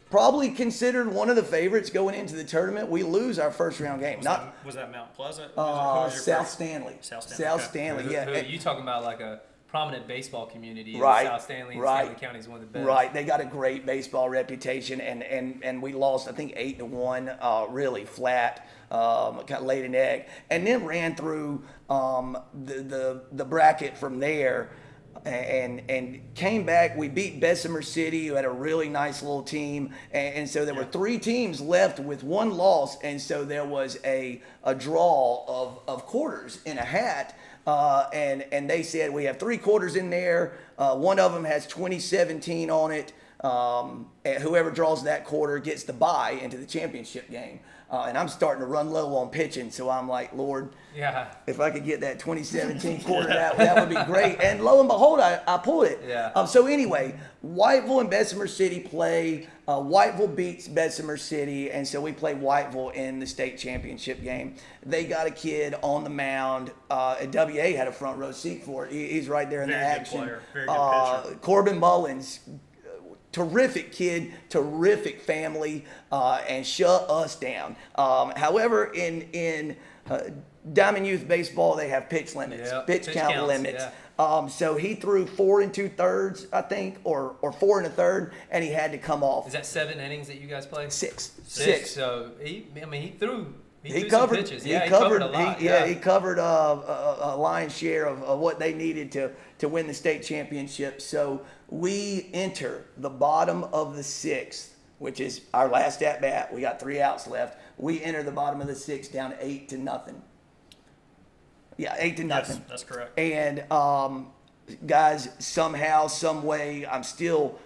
Probably considered one of the favorites going into the tournament. We lose our first round game. Was that Mount Pleasant? South Stanley. South South okay. Stanley, yeah. You talking about like a prominent baseball community Right, in South Stanley, and right. Stanley County is one of the best. Right, they got a great baseball reputation, and we lost, I think, 8-1, really flat, kind of laid an egg, and then ran through the bracket from there, and came back. We beat Bessemer City, who had a really nice little team, and so there were 3 teams left with 1 loss, and so there was a draw of quarters in a hat. And they said we have 3 quarters in there. One of them has 2017 on it. And whoever draws that quarter gets the bye into the championship game. And I'm starting to run low on pitching, so I'm like, Lord, Yeah. if I could get that 2017 quarter, that would be great. And lo and behold, I pulled it. Yeah. So anyway, Whiteville and Bessemer City play. Whiteville beats Bessemer City, and so we play Whiteville in the state championship game. They got a kid on the mound. And WA had a front row seat for it. He's right there in Very the good action. player. Very good pitcher. Corbin Mullins. Terrific kid, terrific family, and shut us down. However, in Diamond Youth Baseball, they have pitch limits, Yeah, pitch count counts, limits. yeah. So he threw 4 2/3, I think, or 4 1/3, and he had to come off. Is that 7 innings that you guys play? Six. So he threw. He He threw covered. some pitches. He Yeah, he covered a lot. he covered a lion's share of what they needed to win the state championship. So we enter the bottom of the 6th, which is our last at bat. We got 3 outs left. We enter the bottom of the 6th down 8-0. Yeah, 8-0. Yes, that's correct. And guys, somehow, some way, I'm still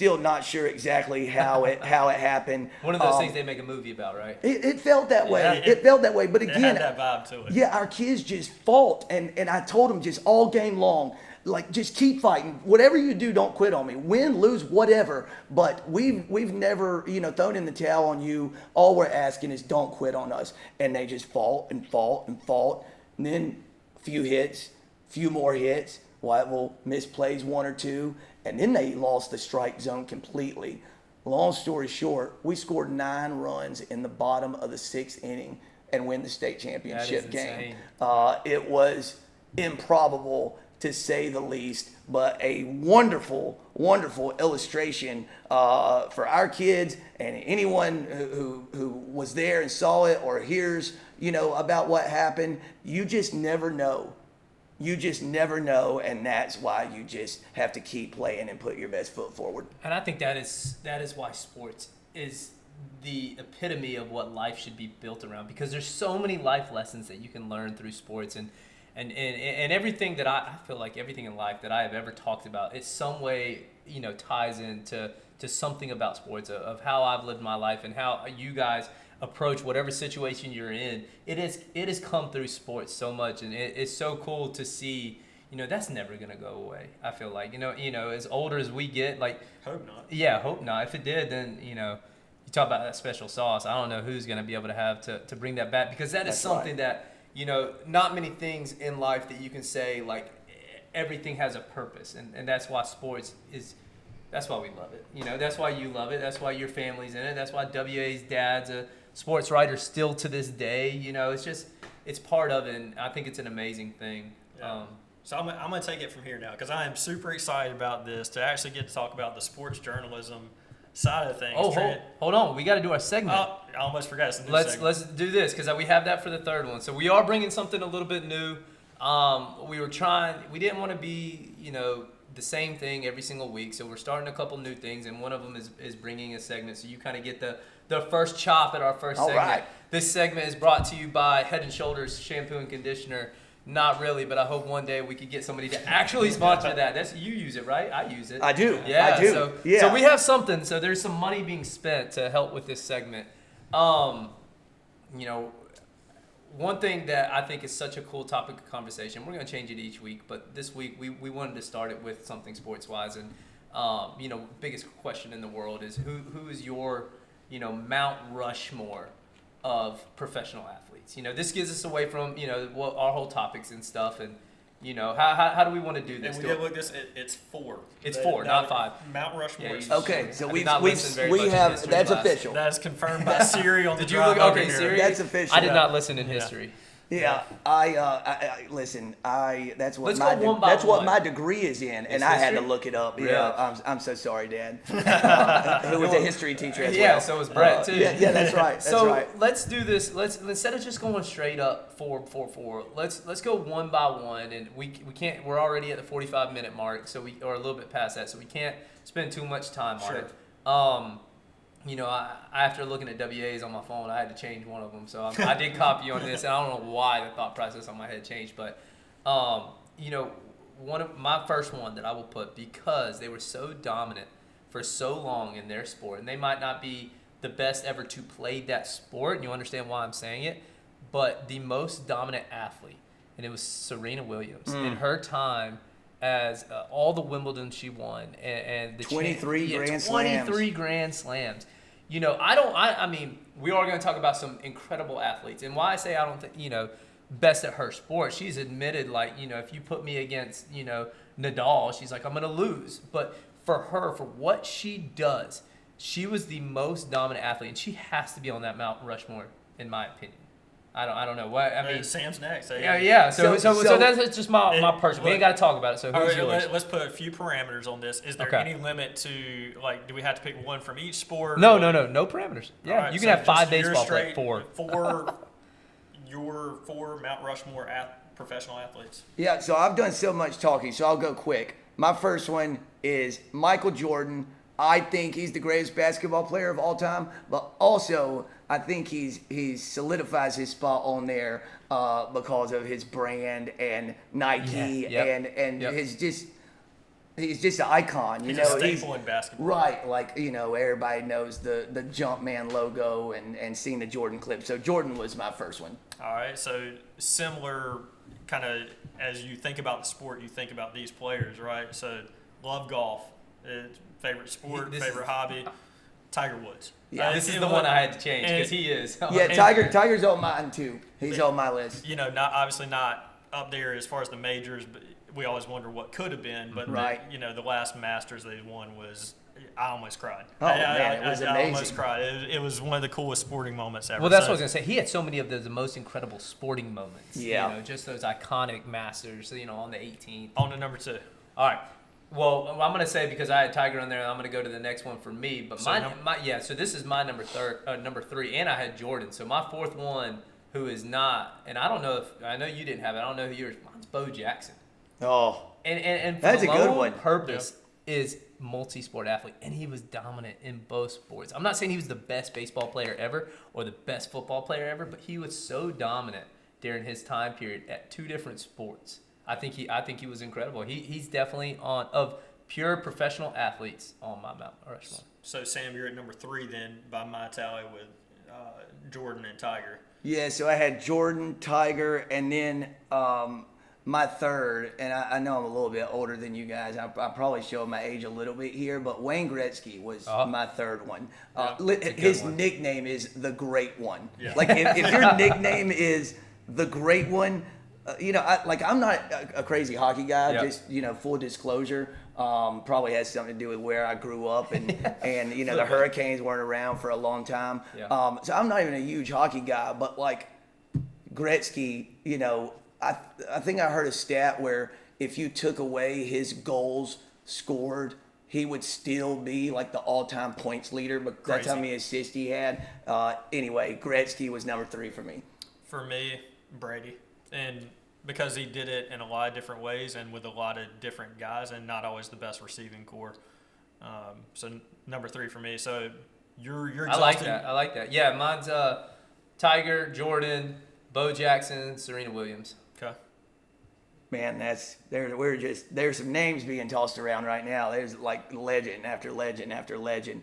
not sure exactly how it happened. One of those things they make a movie about, right? It felt that way. Yeah. It felt that way. But It again, had that vibe to it. yeah, our kids just fought, and I told them just all game long, like, just keep fighting. Whatever you do, don't quit on me. Win, lose, whatever. But we've never, thrown in the towel on you. All we're asking is don't quit on us. And they just fought and fought and fought. And then a few hits, few more hits. Whiteville misplays 1 or 2, and then they lost the strike zone completely. Long story short, we scored 9 runs in the bottom of the 6th inning and win the state championship game. insane. It was improbable, to say the least, but a wonderful, wonderful illustration for our kids and anyone who was there and saw it or hears, about what happened. You just never know. You just never know, and that's why you just have to keep playing and put your best foot forward. And I think that is why sports is the epitome of what life should be built around, because there's so many life lessons that you can learn through sports, and everything that I feel like everything in life that I have ever talked about, it some way ties into something about sports, of how I've lived my life and how you guys approach whatever situation you're in. It has come through sports so much, and it's so cool to see. That's never gonna go away. I feel like as older as we get, like, Hope not. yeah, hope not. If it did, then you talk about that special sauce. I don't know who's gonna be able to have to bring that back, because that is That's something right. that not many things in life that you can say like everything has a purpose, and that's why sports is. That's why we love it. That's why you love it. That's why your family's in it. That's why WA's dad's a sports writer still to this day. It's part of it, and I think it's an amazing thing. Yeah. So I'm going to take it from here now, because I am super excited about this, to actually get to talk about the sports journalism side of things. Oh, hold on. We got to do our segment. Oh, I almost forgot. It's a new Let's segment. do this, because we have that for the third one. So we are bringing something a little bit new. We didn't want to be, the same thing every single week. So we're starting a couple new things, and one of them is bringing a segment. So you kind of get the first chop at our first All segment. right. This segment is brought to you by Head & Shoulders Shampoo and Conditioner. Not really, but I hope one day we could get somebody to actually sponsor that. That's you use it, right? I use it. I do. Yeah, I do. So, Yeah. so we have something. So there's some money being spent to help with this segment. You know, one thing that I think is such a cool topic of conversation. We're going to change it each week, but this week we wanted to start it with something sports wise, and you know, biggest question in the world is who is your, you know, Mount Rushmore of professional athletes. You know, this gives us away from, you know, what our whole topics and stuff, and you know, how do we want to do this? And we did look this. It's 4. It's 4, not 5. Mount Rushmore. Yeah, is you- Okay, four. so I did we not listen very much in have history that's class. official. That is confirmed by Siri on the Did you drive look? over Okay, here. Siri. That's official. I did not listen in history. Yeah, I listen. That's what Let's my go one by that's what one. my degree is in, and It's I had to history? look it up. Really? Yeah, I'm so sorry, Dad. Who was a history teacher as well. Yeah, so was Brett too. Yeah, that's right. That's So right. let's do this. Let's instead of just going straight up 4. Let's go one by one, and we can't. We're already at the 45-minute mark, so we or a little bit past that, so we can't spend too much time on it. You know, after looking at WAs on my phone, I had to change one of them. So I did copy on this, and I don't know why the thought process on my head changed. But, you know, one of my first one that I will put, because they were so dominant for so long in their sport, and they might not be the best ever to play that sport, and you understand why I'm saying it, but the most dominant athlete, and it was Serena Williams. In her time, as all the Wimbledon she won, and the 23 Grand Slams. 23 Grand Slams. You know, I mean, we are going to talk about some incredible athletes. And why I say I don't think, you know, best at her sport, she's admitted, like, you know, if you put me against, you know, Nadal, she's like, I'm going to lose. But for her, for what she does, she was the most dominant athlete, and she has to be on that Mount Rushmore, in my opinion. I don't know what I mean. Sam's next. Yeah. So that's just my person. We ain't got to talk about it. So All who's right, yours? let's put a few parameters on this. Is there Okay. any limit to, like, do we have to pick one from each sport? No parameters. Yeah, All right, you so can have 5 just your baseball straight players. 4. Your 4 Mount Rushmore professional athletes. Yeah, so I've done so much talking, so I'll go quick. My first one is Michael Jordan. I think he's the greatest basketball player of all time, but also I think he solidifies his spot on there because of his brand and Nike and Yep. his he's just an icon. You He's know, a staple in basketball. right. Like, you know, everybody knows the Jumpman logo and seeing the Jordan clip. So Jordan was my first one. All right, so similar kind of as you think about the sport, you think about these players, right? So love golf, favorite sport, This favorite is- hobby, Tiger Woods. Yeah, This is the one I had to change because he is. Yeah, Tiger's on mine too. He's on my list. You know, obviously not up there as far as the majors, but we always wonder what could have been. But Right. you know, the last Masters they won was, I almost cried. Oh, man, it was I almost amazing. cried. It was one of the coolest sporting moments ever. Well, that's So- what I was gonna say. He had so many of the most incredible sporting moments. Yeah. You know, just those iconic Masters. You know, on the 18th. On to number 2. All right. Well, I'm gonna say because I had Tiger on there, I'm gonna go to the next one for me. But So so this is my number 3, and I had Jordan. So my fourth one, who is not, and I don't know if I know you didn't have it. I don't know who yours. Mine's Bo Jackson. Oh, And for That's the a good lone one. purpose is multi-sport athlete, and he was dominant in both sports. I'm not saying he was the best baseball player ever or the best football player ever, but he was so dominant during his time period at 2 different sports. I think he was incredible. He's definitely on of pure professional athletes on my Mount Rushmore. So Sam, you're at number 3 then by my tally with Jordan and Tiger. yeah. So I had Jordan, Tiger, and then my third, and I know I'm a little bit older than you guys. I probably show my age a little bit here, but Wayne Gretzky was my third one. His nickname is the Great One. Yeah. Like if your nickname is the Great One, you know, I'm not a crazy hockey guy. Yeah. Just, you know, full disclosure. Probably has something to do with where I grew up and you know the Hurricanes weren't around for a long time. Yeah. So I'm not even a huge hockey guy, but like Gretzky, you know, I think I heard a stat where if you took away his goals scored, he would still be like the all-time points leader. But that's how Crazy. many assists he had. Anyway, Gretzky was number 3 for me. For me, Brady. And because he did it in a lot of different ways and with a lot of different guys and not always the best receiving core. So number 3 for me. So you're I like exhausted. that. I like that. Yeah, mine's Tiger, Jordan, Bo Jackson, Serena Williams. Okay. Man, there's some names being tossed around right now. There's like legend after legend after legend.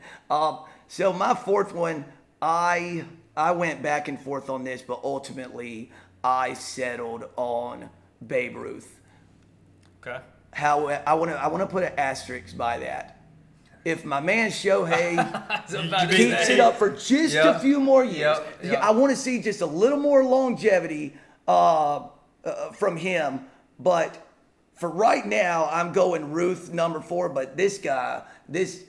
So my fourth one, I went back and forth on this, but ultimately I settled on Babe Ruth. Okay. How I want to put an asterisk by that. If my man Shohei keeps it up for just a few more years, Yep. I want to see just a little more longevity from him. But for right now, I'm going Ruth number 4. But this guy,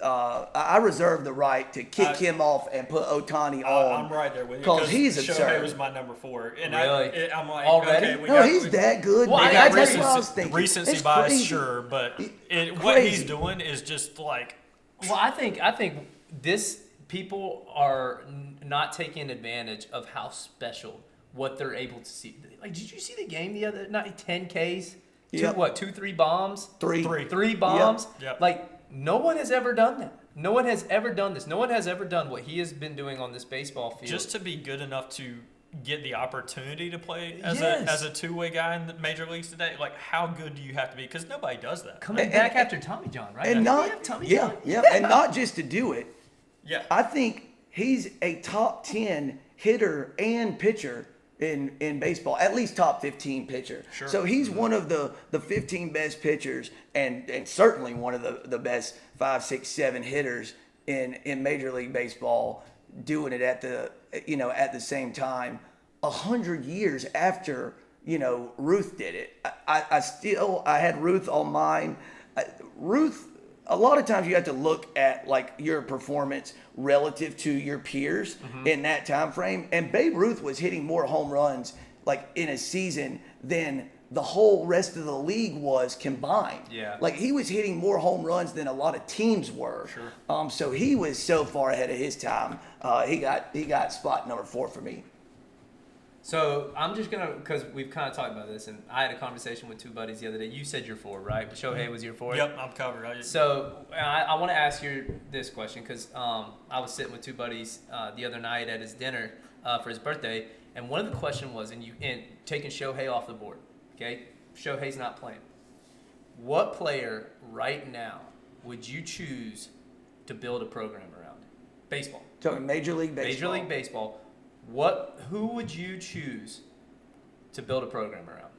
I reserve the right to kick him off and put Otani on. I'm right there with you because he's Shohei absurd. was my number 4, and Really? I'm like, Already? okay, No, he's that good. Well, man. I got That's what I was thinking. recency It's bias, crazy. sure, but what Crazy. he's doing is just like. Well, I think this people are not taking advantage of how special what they're able to see. Like, did you see the game the other night? 10 Ks, Yep. 3 bombs, Three. bombs. Yep. Like, no one has ever done that. No one has ever done this. No one has ever done what he has been doing on this baseball field. Just to be good enough to get the opportunity to play as Yes. a two-way guy in the major leagues today, like how good do you have to be? Because nobody does that. coming back after Tommy John, right? And Did not we have Tommy yeah, John? yeah, and not just to do it. Yeah. I think he's a top 10 hitter and pitcher in baseball, at least top 15 pitcher. Sure. So he's one of the 15 best pitchers and certainly one of the best 5, 6, 7 hitters in Major League Baseball, doing it at the same time 100 years after Ruth did it. I had Ruth on mine. Ruth, a lot of times you have to look at like your performance relative to your peers in that time frame. And Babe Ruth was hitting more home runs like in a season than the whole rest of the league was combined. Yeah. Like he was hitting more home runs than a lot of teams were. Sure. So he was so far ahead of his time. He got spot number 4 for me. So I'm just gonna, because we've kind of talked about this, and I had a conversation with 2 buddies the other day. You said you're 4, right? Shohei was your 4. Yep, I'm covered. So I want to ask you this question because I was sitting with 2 buddies the other night at his dinner for his birthday, and one of the question was, and taking Shohei off the board. Okay, Shohei's not playing. What player right now would you choose to build a program around? Baseball. Talking Major League Baseball. Major League Baseball. Who would you choose to build a program around?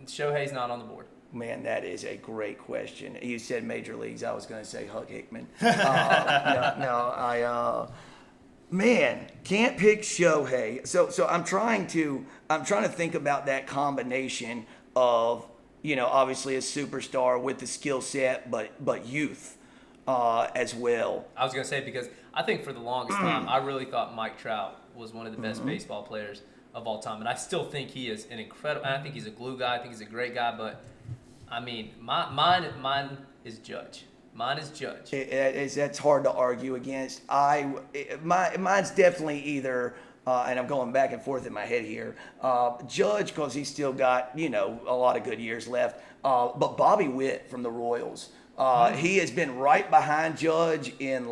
Shohei's not on the board. Man, that is a great question. You said major leagues. I was going to say Hug Hickman. Man, can't pick Shohei. So I'm trying to think about that combination of obviously a superstar with the skill set, but youth as well. I was going to say, because I think for the longest time, I really thought Mike Trout was one of the best baseball players of all time. And I still think he is an incredible, I think he's a glue guy. I think he's a great guy. But, I mean, mine is Judge. Mine is Judge. That's hard to argue against. Mine's definitely either, and I'm going back and forth in my head here, Judge, because he's still got, a lot of good years left. But Bobby Witt from the Royals. He has been right behind Judge in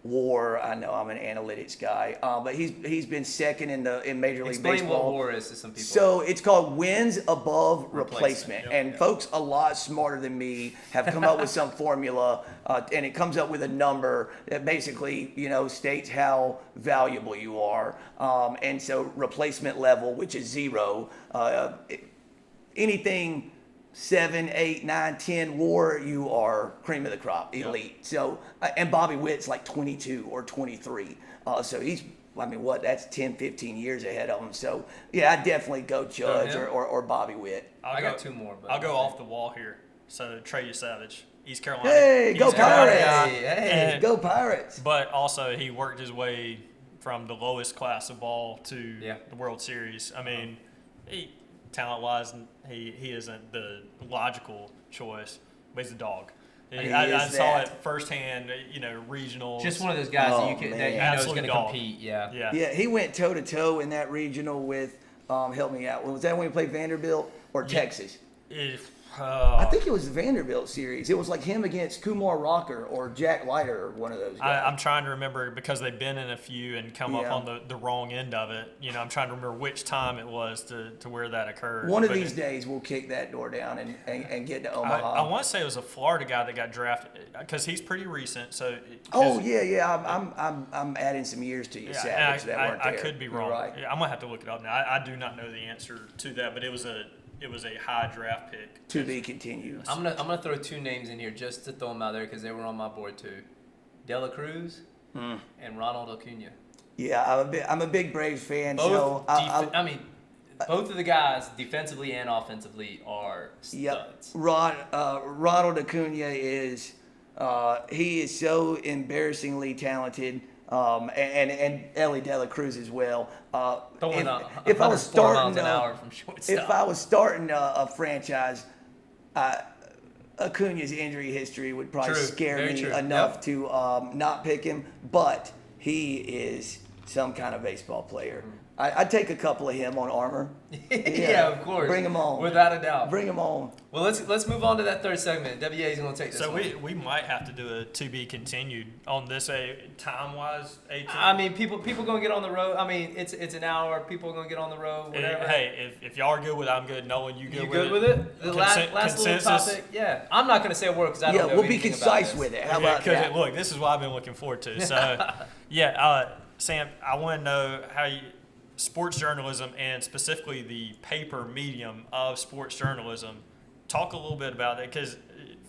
WAR. I know I'm an analytics guy, but he's been second in Major League Explain Baseball. what WAR is to some people. So it's called wins above replacement. Yep. And folks a lot smarter than me have come up with some formula, and it comes up with a number that basically, states how valuable you are. And so replacement level, which is 0, anything 7, 8, 9, 10 WAR, you are cream of the crop, elite. So, and Bobby Witt's like 22 or 23. So that's 10, 15 years ahead of him. So, yeah, I'd definitely go Judge him? or Bobby Witt. I got 2 more. But I'll go off the wall here. So Trey Savage, East Carolina. Hey, go East Carolina Pirates! guy. Hey, And- Go Pirates! But also, he worked his way from the lowest class of ball to Yeah. the World Series. I mean, talent-wise, he isn't the logical choice, but he's a dog. He I is saw that. it firsthand, regional. just one of those guys that you man. know is Absolute going to dog. compete. Yeah. Yeah. Yeah, he went toe-to-toe in that regional with, help me out, was that when he played Vanderbilt or Texas? I think it was the Vanderbilt series. It was like him against Kumar Rocker or Jack Leiter or one of those guys. I'm trying to remember because they've been in a few and come up Yeah. on the wrong end of it. You know, I'm trying to remember which time it was to where that occurred. One of But these days we'll kick that door down and get to Omaha. I want to say it was a Florida guy that got drafted because he's pretty recent. So Oh yeah. I'm adding some years to you, yeah, Savage. and That weren't I there. could be You're wrong. Right. Yeah, I'm gonna have to look it up now. I do not know the answer to that, but it was a high draft pick. To be continued. I'm gonna throw 2 names in here just to throw them out there because they were on my board too, Dela Cruz and Ronald Acuna. Yeah, I'm a big Braves fan. Both, so I mean, both of the guys, defensively and offensively, are Yep. studs. Ronald Acuna is he is so embarrassingly talented. And Ellie De La Cruz as well. Throwing If I was 104 miles starting an hour from shortstop. if I was starting a franchise, Acuna's injury history would probably True. scare Very me true. enough Yep. to not pick him. But he is some kind of baseball player. I'd take a couple of him on Armor. yeah, of course. Bring him on. Without a doubt. Bring him on. Well, let's move on to that third segment. WA is going to take this So one. we might have to do a to be continued on this time wise. I mean, people going to get on the road. I mean, it's an hour. People are going to get on the road. Whatever. Hey, if y'all are good with it, I'm good. Nolan, you good You with good it? with it? The last little Consensus? topic. Yeah, I'm not going to say a word because I don't Yeah, know we'll be anything concise about with this. it. How about that? Look, this is what I've been looking forward to. So, yeah, Sam, I want to know how sports journalism and specifically the paper medium of sports journalism. Talk a little bit about that because,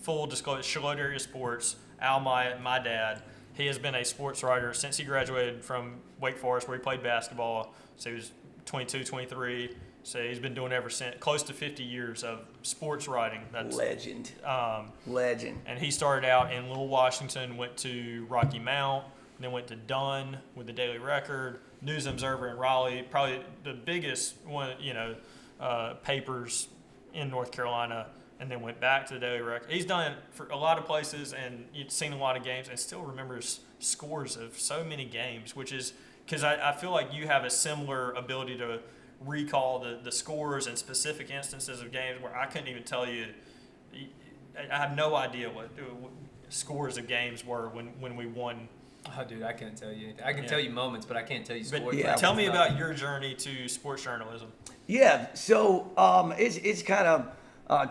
full disclosure, Charlotte Area Sports, Al Myatt, my dad, he has been a sports writer since he graduated from Wake Forest where he played basketball. So he was 22, 23. So he's been doing ever since, close to 50 years of sports writing. That's Legend. um, Legend. and he started out in Little Washington, went to Rocky Mount, then went to Dunn with the Daily Record, News Observer in Raleigh, probably the biggest one, papers in North Carolina, and then went back to the Daily Record. He's done it for a lot of places and you've seen a lot of games and still remembers scores of so many games, which is because I feel like you have a similar ability to recall the scores and specific instances of games where I couldn't even tell you. I have no idea what scores of games were when we won. Oh, dude, I can't tell you. I can Yeah. tell you moments, but I can't tell you But scores. Yeah. tell me about your journey to sports journalism. Yeah, so it's kind of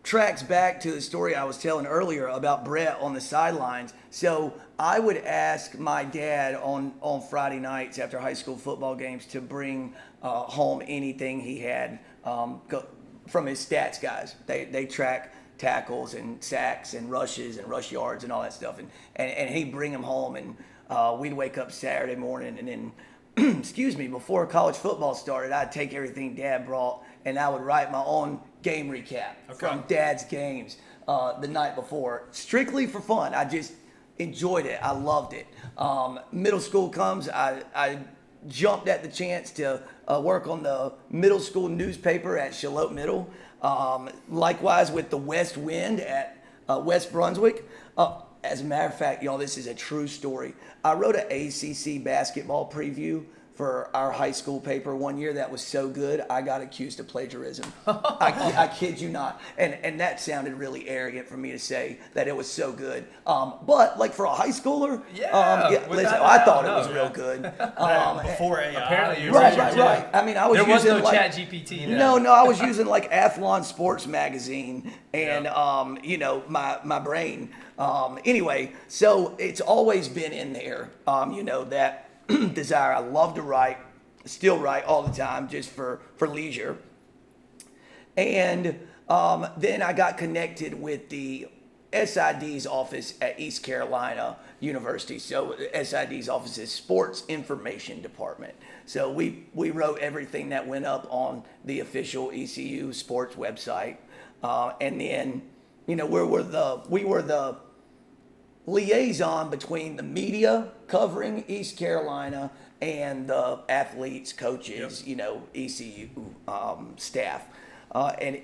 tracks back to the story I was telling earlier about Brett on the sidelines. So I would ask my dad on Friday nights after high school football games to bring home anything he had from his stats guys. They track tackles and sacks and rushes and rush yards and all that stuff, and he'd bring them home, and we'd wake up Saturday morning and then excuse me, before college football started, I'd take everything Dad brought and I would write my own game recap from Dad's games the night before, strictly for fun. I just enjoyed it. I loved it. Middle school comes, I jumped at the chance to work on the middle school newspaper at Charlotte Middle. Likewise with the West Wind at West Brunswick. As a matter of fact, y'all, this is a true story. I wrote an ACC basketball preview for our high school paper one year that was so good, I got accused of plagiarism. I kid you not. And that sounded really arrogant for me to say that it was so good. But like for a high schooler, Yeah, listen, without I a thought doubt, it was no. real good. Before AI. apparently you're Right. I mean, I was There was using no like, Chat GPT. Then. no, I was using like Athlon Sports Magazine and my brain. Anyway, so it's always been in there. That desire. I love to write, still write all the time, just for leisure. And then I got connected with the SID's office at East Carolina University. So SID's office is Sports Information Department. So we wrote everything that went up on the official ECU sports website. And then, we were the liaison between the media covering East Carolina and the athletes, coaches, ECU staff. And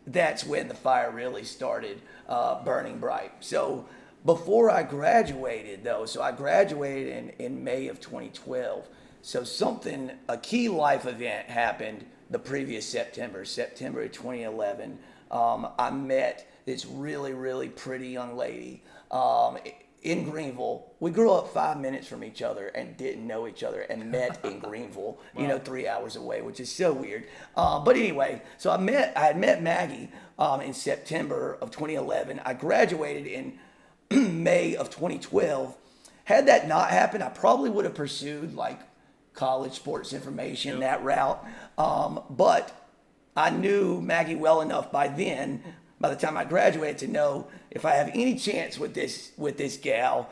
that's when the fire really started burning bright. So before I graduated, though, I graduated in May of 2012. So a key life event happened the previous September of 2011. I met this really, really pretty young lady in Greenville. We grew up 5 minutes from each other and didn't know each other and met in Greenville, 3 hours away, which is so weird. But anyway, so I had met Maggie in September of 2011. I graduated in May of 2012. Had that not happened, I probably would have pursued like college sports information, that route. But I knew Maggie well enough by then, by the time I graduated, to know if I have any chance with this gal,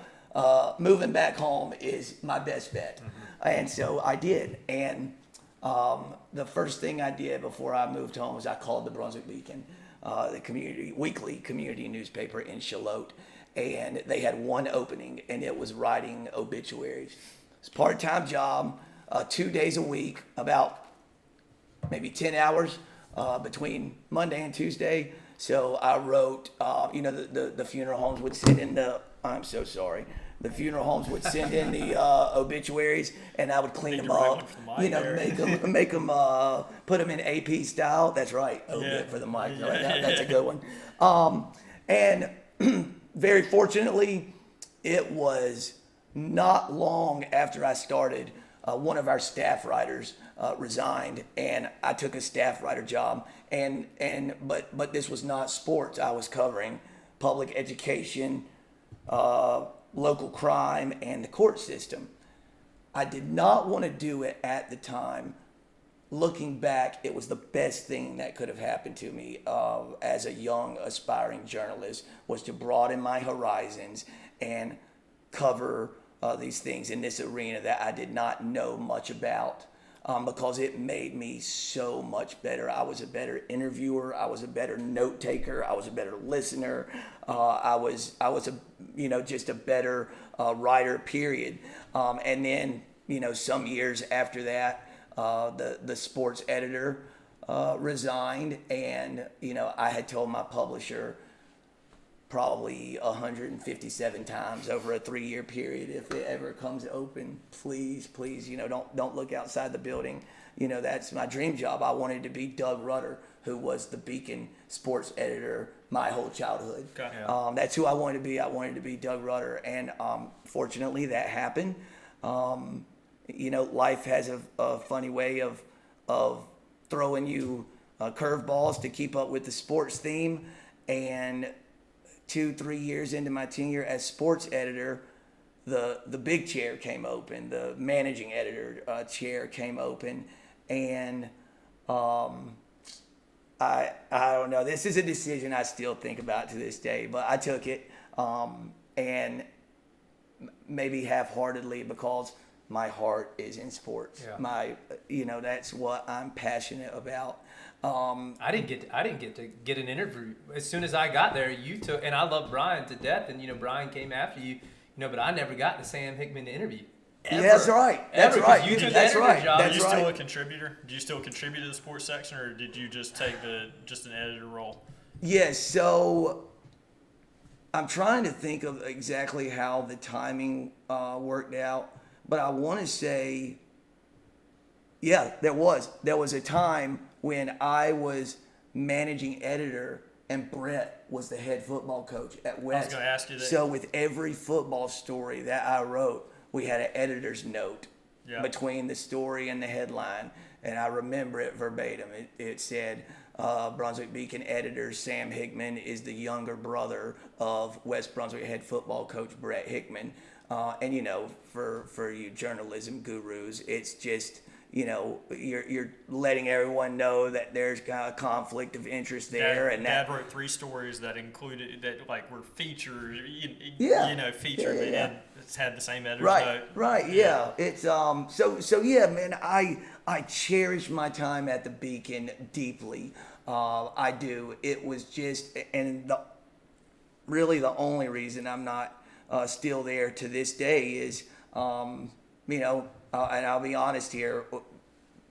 moving back home is my best bet. And so I did. And the first thing I did before I moved home was I called the Brunswick Beacon, the weekly community newspaper in Charlotte. And they had one opening, and it was writing obituaries. It's a part-time job, 2 days a week, about maybe 10 hours between Monday and Tuesday. So I wrote, the funeral homes would send in I'm so sorry. The funeral homes would send in the obituaries, and I would clean them up, make them, put them in AP style. That's right. Oh, good for the mic. That's a good one. And very fortunately, it was not long after I started, one of our staff writers resigned, and I took a staff writer job. But this was not sports. I was covering public education, local crime, and the court system. I did not want to do it at the time. Looking back, it was the best thing that could have happened to me as a young aspiring journalist, was to broaden my horizons and cover these things in this arena that I did not know much about, because it made me so much better. I was a better interviewer. I was a better note taker. I was a better listener. I was just a better writer, period. And then, some years after that, the sports editor resigned, and I had told my publisher probably 157 times over a 3-year period, if it ever comes open, please, don't look outside the building. That's my dream job. I wanted to be Doug Rutter, who was the Beacon sports editor my whole childhood. Okay. Yeah. That's who I wanted to be. I wanted to be Doug Rutter, and fortunately that happened. Life has a funny way of throwing you curveballs to keep up with the sports theme. And 2-3 years into my tenure as sports editor, the big chair came open, the managing editor chair came open, and I don't know. This is a decision I still think about to this day, but I took it, and maybe half-heartedly, because my heart is in sports. Yeah. That's what I'm passionate about. I didn't get to get an interview as soon as I got there. You took, and I love Brian to death, and Brian came after you, but I never got the Sam Hickman interview. Ever. Yeah, that's right. That's right. You took that's the right. job. Are you still a contributor? Do you still contribute to the sports section, or did you just take just an editor role? Yes. So I'm trying to think of exactly how the timing worked out, but I want to say, yeah, there was a time when I was managing editor and Brett was the head football coach at West. I was going to ask you that. So with every football story that I wrote, we had an editor's note between the story and the headline, and I remember it verbatim. It said, Brunswick Beacon editor Sam Hickman is the younger brother of West Brunswick head football coach Brett Hickman. And for you journalism gurus, it's just, you're letting everyone know that there's kind of conflict of interest there. Dad wrote 3 stories that included, that were featured, featured, and it's had the same editor's note. Right, yeah. It's so yeah, man. I cherish my time at the Beacon deeply. I do. It was just, and really the only reason I'm not still there to this day is, and I'll be honest here,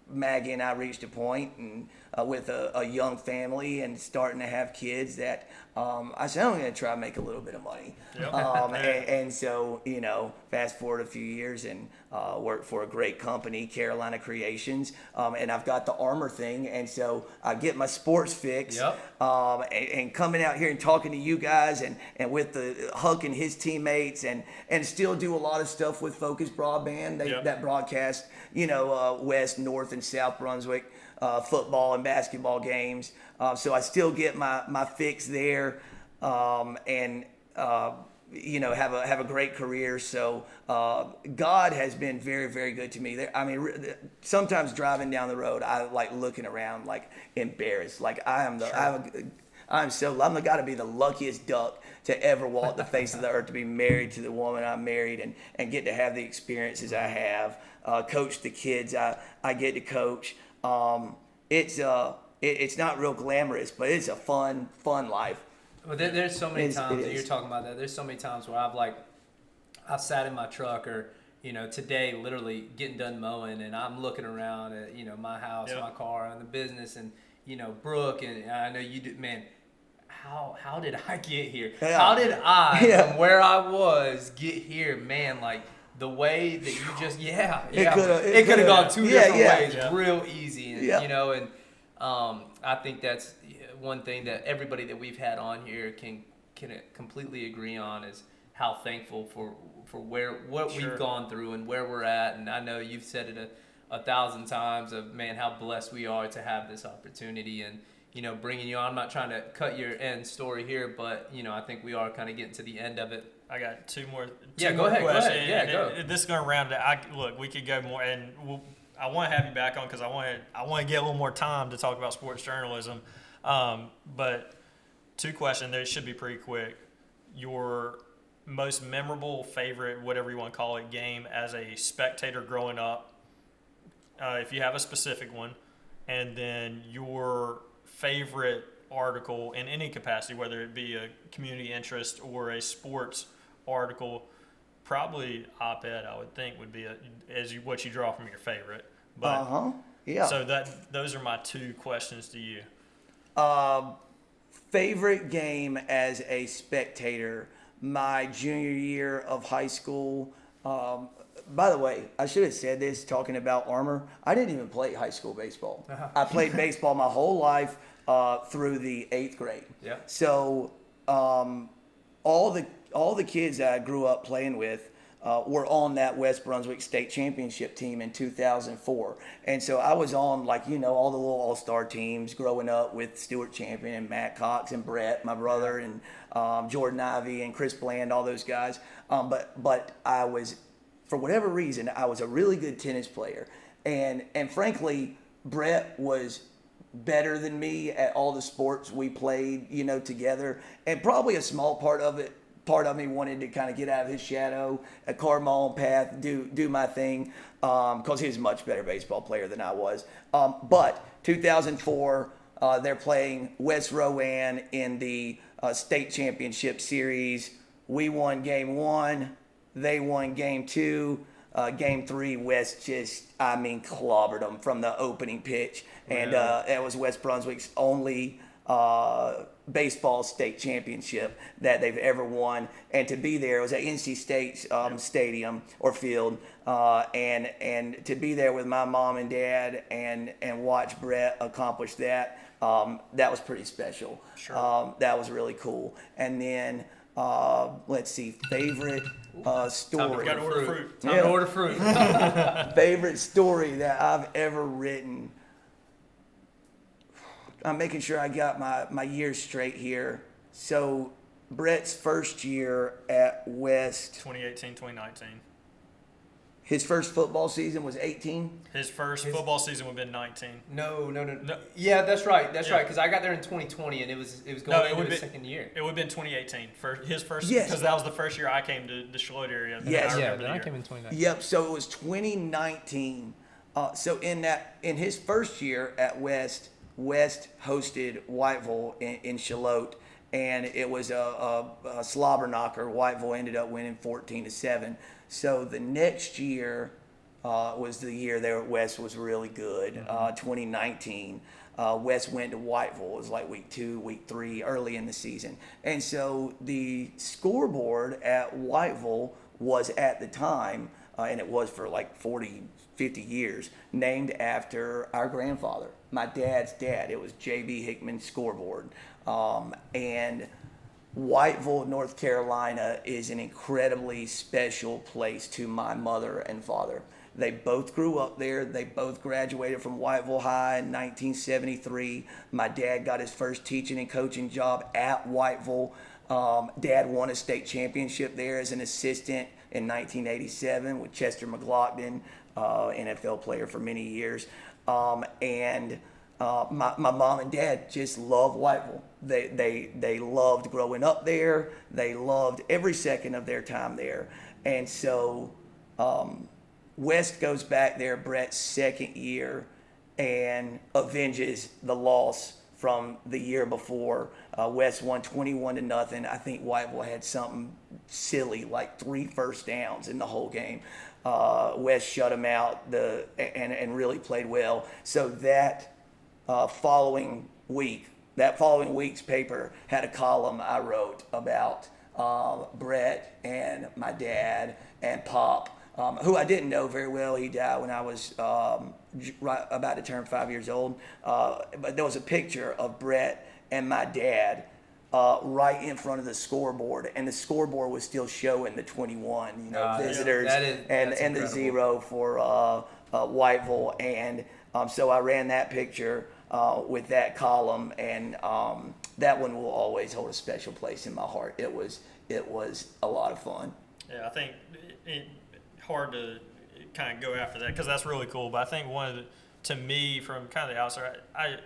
Maggie and I reached a point, and with a young family and starting to have kids, that I said, I'm going to try to make a little bit of money. Yep. And so, fast forward a few years, and work for a great company, Carolina Creations, and I've got the armor thing, and so I get my sports fix. Yep. And coming out here and talking to you guys, and with the Huck and his teammates, and still do a lot of stuff with Focus Broadband. That broadcast, West, North, and South Brunswick football and basketball games. So I still get my fix there, and have a great career. So God has been very, very good to me. Sometimes driving down the road, I like looking around like embarrassed. Like I'm the got to be the luckiest duck to ever walk the face of the earth, to be married to the woman I'm married, and get to have the experiences I have. Coach the kids I get to coach. It's not real glamorous, but it's a fun life. Well, there's so many times that you're talking about that. There's so many times where I've sat in my truck, or today literally getting done mowing, and I'm looking around at my house, my car, and the business, and Brooke, and I know you do, man. How did I get here? Yeah. How did I from where I was get here, man? Like the way that you just it could have gone two different ways, real easy, and I think that's one thing that everybody that we've had on here can completely agree on, is how thankful for what we've gone through and where we're at. And I know you've said it a thousand times of, man, how blessed we are to have this opportunity, and bringing you on. I'm not trying to cut your end story here, but I think we are kind of getting to the end of it. I got two more questions. Go ahead. This is going to round it. Look, we could go more, and I want to have you back on because I want to get a little more time to talk about sports journalism. But two questions. They should be pretty quick. Your most memorable, favorite, whatever you want to call it, game as a spectator growing up, if you have a specific one, and then your favorite article in any capacity, whether it be a community interest or a sports article. Probably op-ed, I would think, would be what you draw from your favorite. But yeah. So those are my two questions to you. Favorite game as a spectator, my junior year of high school. By the way, I should have said this talking about armor. I didn't even play high school baseball. I played baseball my whole life through the 8th grade. Yeah. So all the kids that I grew up playing with were on that West Brunswick State Championship team in 2004. And so I was on all the little all-star teams growing up with Stuart Champion and Matt Cox and Brett, my brother, and Jordan Ivey and Chris Bland, all those guys. But I was, for whatever reason, I was a really good tennis player. And frankly, Brett was better than me at all the sports we played, together. And probably a small part of me wanted to kind of get out of his shadow, carve my own path, do my thing, because he was a much better baseball player than I was. But 2004, they're playing West Rowan in the state championship series. We won game 1. They won game 2. Game 3, West clobbered them from the opening pitch. And it was West Brunswick's only baseball state championship that they've ever won. And to be there, it was at NC State's stadium or field. And to be there with my mom and dad and watch Brett accomplish that, that was pretty special. Sure. That was really cool. And then, let's see, favorite story. Time to order fruit. Time to order fruit. Favorite story that I've ever written. I'm making sure I got my years straight here. So Brett's first year at West. 2018, 2019. His first football season was 18. His football season would have been 19. No. Yeah, that's right. That's right. Because I got there in 2020, and it was going into his second year. It would have been 2018. His first, yes, because that was the first year I came to the Charlotte area. Yes, I came in 2019. Yep. So it was 2019. So in his first year at West hosted Whiteville in Charlotte, and it was a slobber knocker. Whiteville ended up winning 14-7. So the next year was the year there at West was really good. 2019, West went to Whiteville. It was like week 2, week 3, early in the season. And so the scoreboard at Whiteville was at the time and it was for like 40, 50 years, named after our grandfather, my dad's dad. It was J.B. Hickman Scoreboard. And Whiteville, North Carolina is an incredibly special place to my mother and father. They both grew up there. They both graduated from Whiteville High in 1973. My dad got his first teaching and coaching job at Whiteville. Dad won a state championship there as an assistant in 1987 with Chester McLaughlin, NFL player for many years. My mom and dad just loved Whiteville. They loved growing up there. They loved every second of their time there. And so West goes back there Brett's second year and avenges the loss from the year before. West won 21-0. I think Whiteville had something silly like 3 first downs in the whole game. West shut them out and really played well. So that following week's paper had a column I wrote about Brett and my dad and Pop, who I didn't know very well. He died when I was right about to turn 5 years old. But there was a picture of Brett and my dad right in front of the scoreboard, and the scoreboard was still showing the 21, visitors, and the 0 for Whiteville. And so I ran that picture with that column, and that one will always hold a special place in my heart. It was a lot of fun. Yeah, I think it hard to kind of go after that because that's really cool. But I think to me, from kind of the outside, I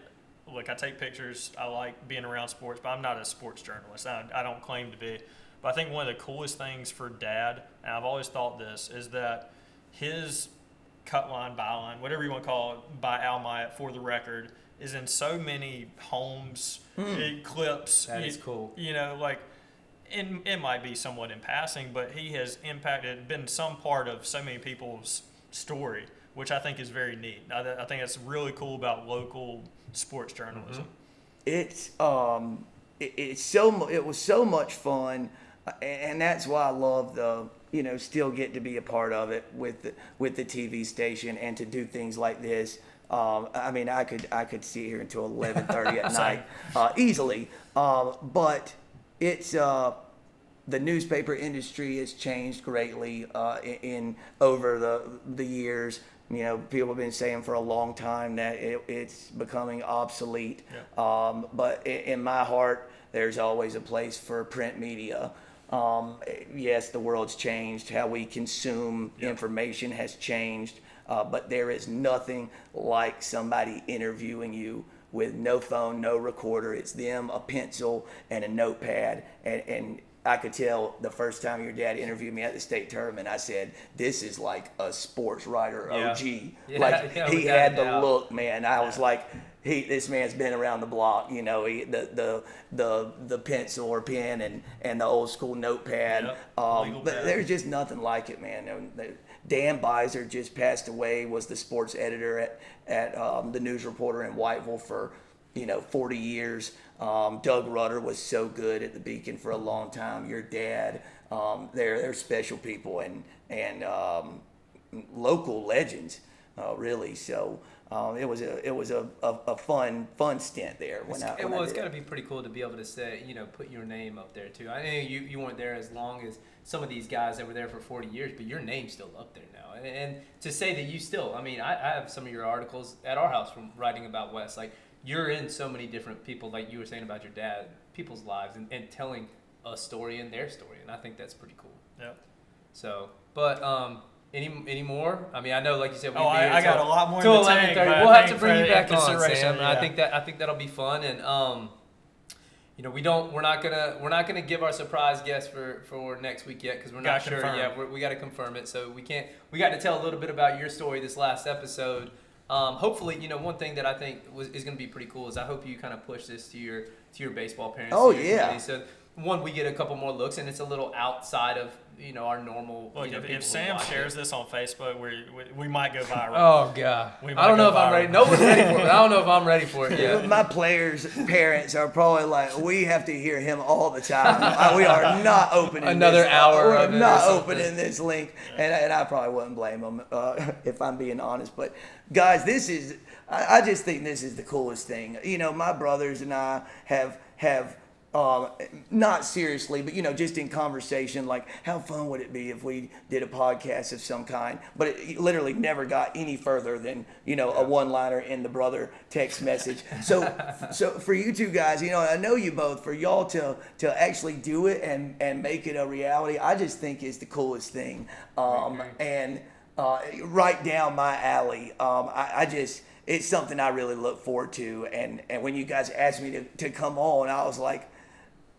take pictures. I like being around sports, but I'm not a sports journalist. I don't claim to be. But I think one of the coolest things for Dad, and I've always thought this, is that his cut line, byline, whatever you want to call it, by Al Myatt for the record, is in so many homes, clips. That is cool. It might be somewhat in passing, but he has been some part of so many people's story, which I think is very neat. I think it's really cool about local sports journalism. Mm-hmm. It was so much fun, and that's why I love still get to be a part of it with the TV station and to do things like this. I could sit here until 11:30 at night easily, but it's the newspaper industry has changed greatly in over the years. People have been saying for a long time that it's becoming obsolete. Yeah. But in my heart, there's always a place for print media. Yes, the world's changed. How we consume information has changed. But there is nothing like somebody interviewing you with no phone, no recorder. It's them, a pencil, and a notepad. And I could tell the first time your dad interviewed me at the state tournament, I said, this is like a sports writer OG. He had the look, man. I was like, this man's been around the block, the pencil or pen and the old school notepad. But there's just nothing like it, man. Dan Beiser just passed away, was the sports editor at the News Reporter in Whiteville for 40 years. Doug Rutter was so good at the Beacon for a long time. Your dad, they're special people and local legends, really. So it was a fun stint there. It's got to be pretty cool to be able to say, put your name up there too. I know you weren't there as long as some of these guys that were there for 40 years, but your name's still up there now. And to say that you still, I have some of your articles at our house from writing about West. Like, you're in so many different people, like you were saying about your dad, people's lives and telling a story and their story. And I think that's pretty cool. Yeah. So, but any more? I know, like you said, I got a lot more till in the tank, 11:30. We'll have to bring you back on, Sam. Yeah. I think that'll be fun. And we're not gonna give our surprise guest for next week yet because we're not sure yet. We got to confirm it. So we got to tell a little bit about your story this last episode. Hopefully, one thing that I think is going to be pretty cool is I hope you kind of push this to your baseball parents. Oh, yeah. So, one, we get a couple more looks, and it's a little outside of our normal. Look, people if who Sam watch shares it. this on Facebook, we might go viral. Oh god, We I might don't know go if I'm viral. ready. No one's ready for it. I don't know if I'm ready for it yet. My players' parents are probably like, we have to hear him all the time. We are not opening Another this, hour We're of it or not something. opening this link, and I probably wouldn't blame them if I'm being honest. But guys, I just think this is the coolest thing. My brothers and I have not seriously, but just in conversation, like how fun would it be if we did a podcast of some kind? But it literally never got any further than a one-liner in the brother text message. So for you two guys, I know you both. For y'all to actually do it and make it a reality, I just think is the coolest thing. And right down my alley. It's something I really look forward to. And when you guys asked me to come on, I was like,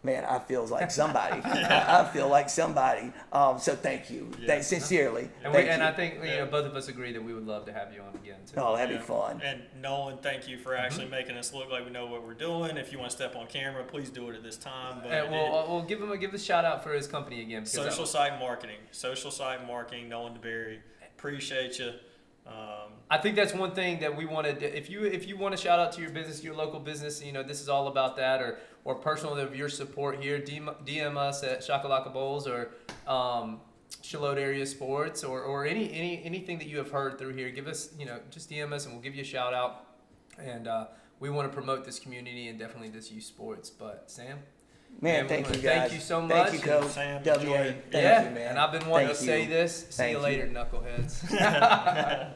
man, I feel like somebody. I feel like somebody. So thank you. Sincerely. And, Thank you. I think both of us agree that we would love to have you on again too. Oh, that'd be fun. And Nolan, thank you for actually making us look like we know what we're doing. If you want to step on camera, please do it at this time. But And we'll give him a shout out for his company again. because social site marketing, Nolan DeBerry. Appreciate you. I think that's one thing that we wanted. If you want to shout out to your business, your local business, this is all about that, or personal of your support here. DM us at Shakalaka Bowls or Charlotte Area Sports or anything that you have heard through here. Give us just DM us and we'll give you a shout out. And we want to promote this community and definitely this youth sports. But Sam. Man, we thank wanna you guys. Thank you so much. Thank you, Coach. Sam, WA. enjoy it. Thank yeah, you, man. and I've been wanting Thank to say you. this. See Thank you you. later, knuckleheads.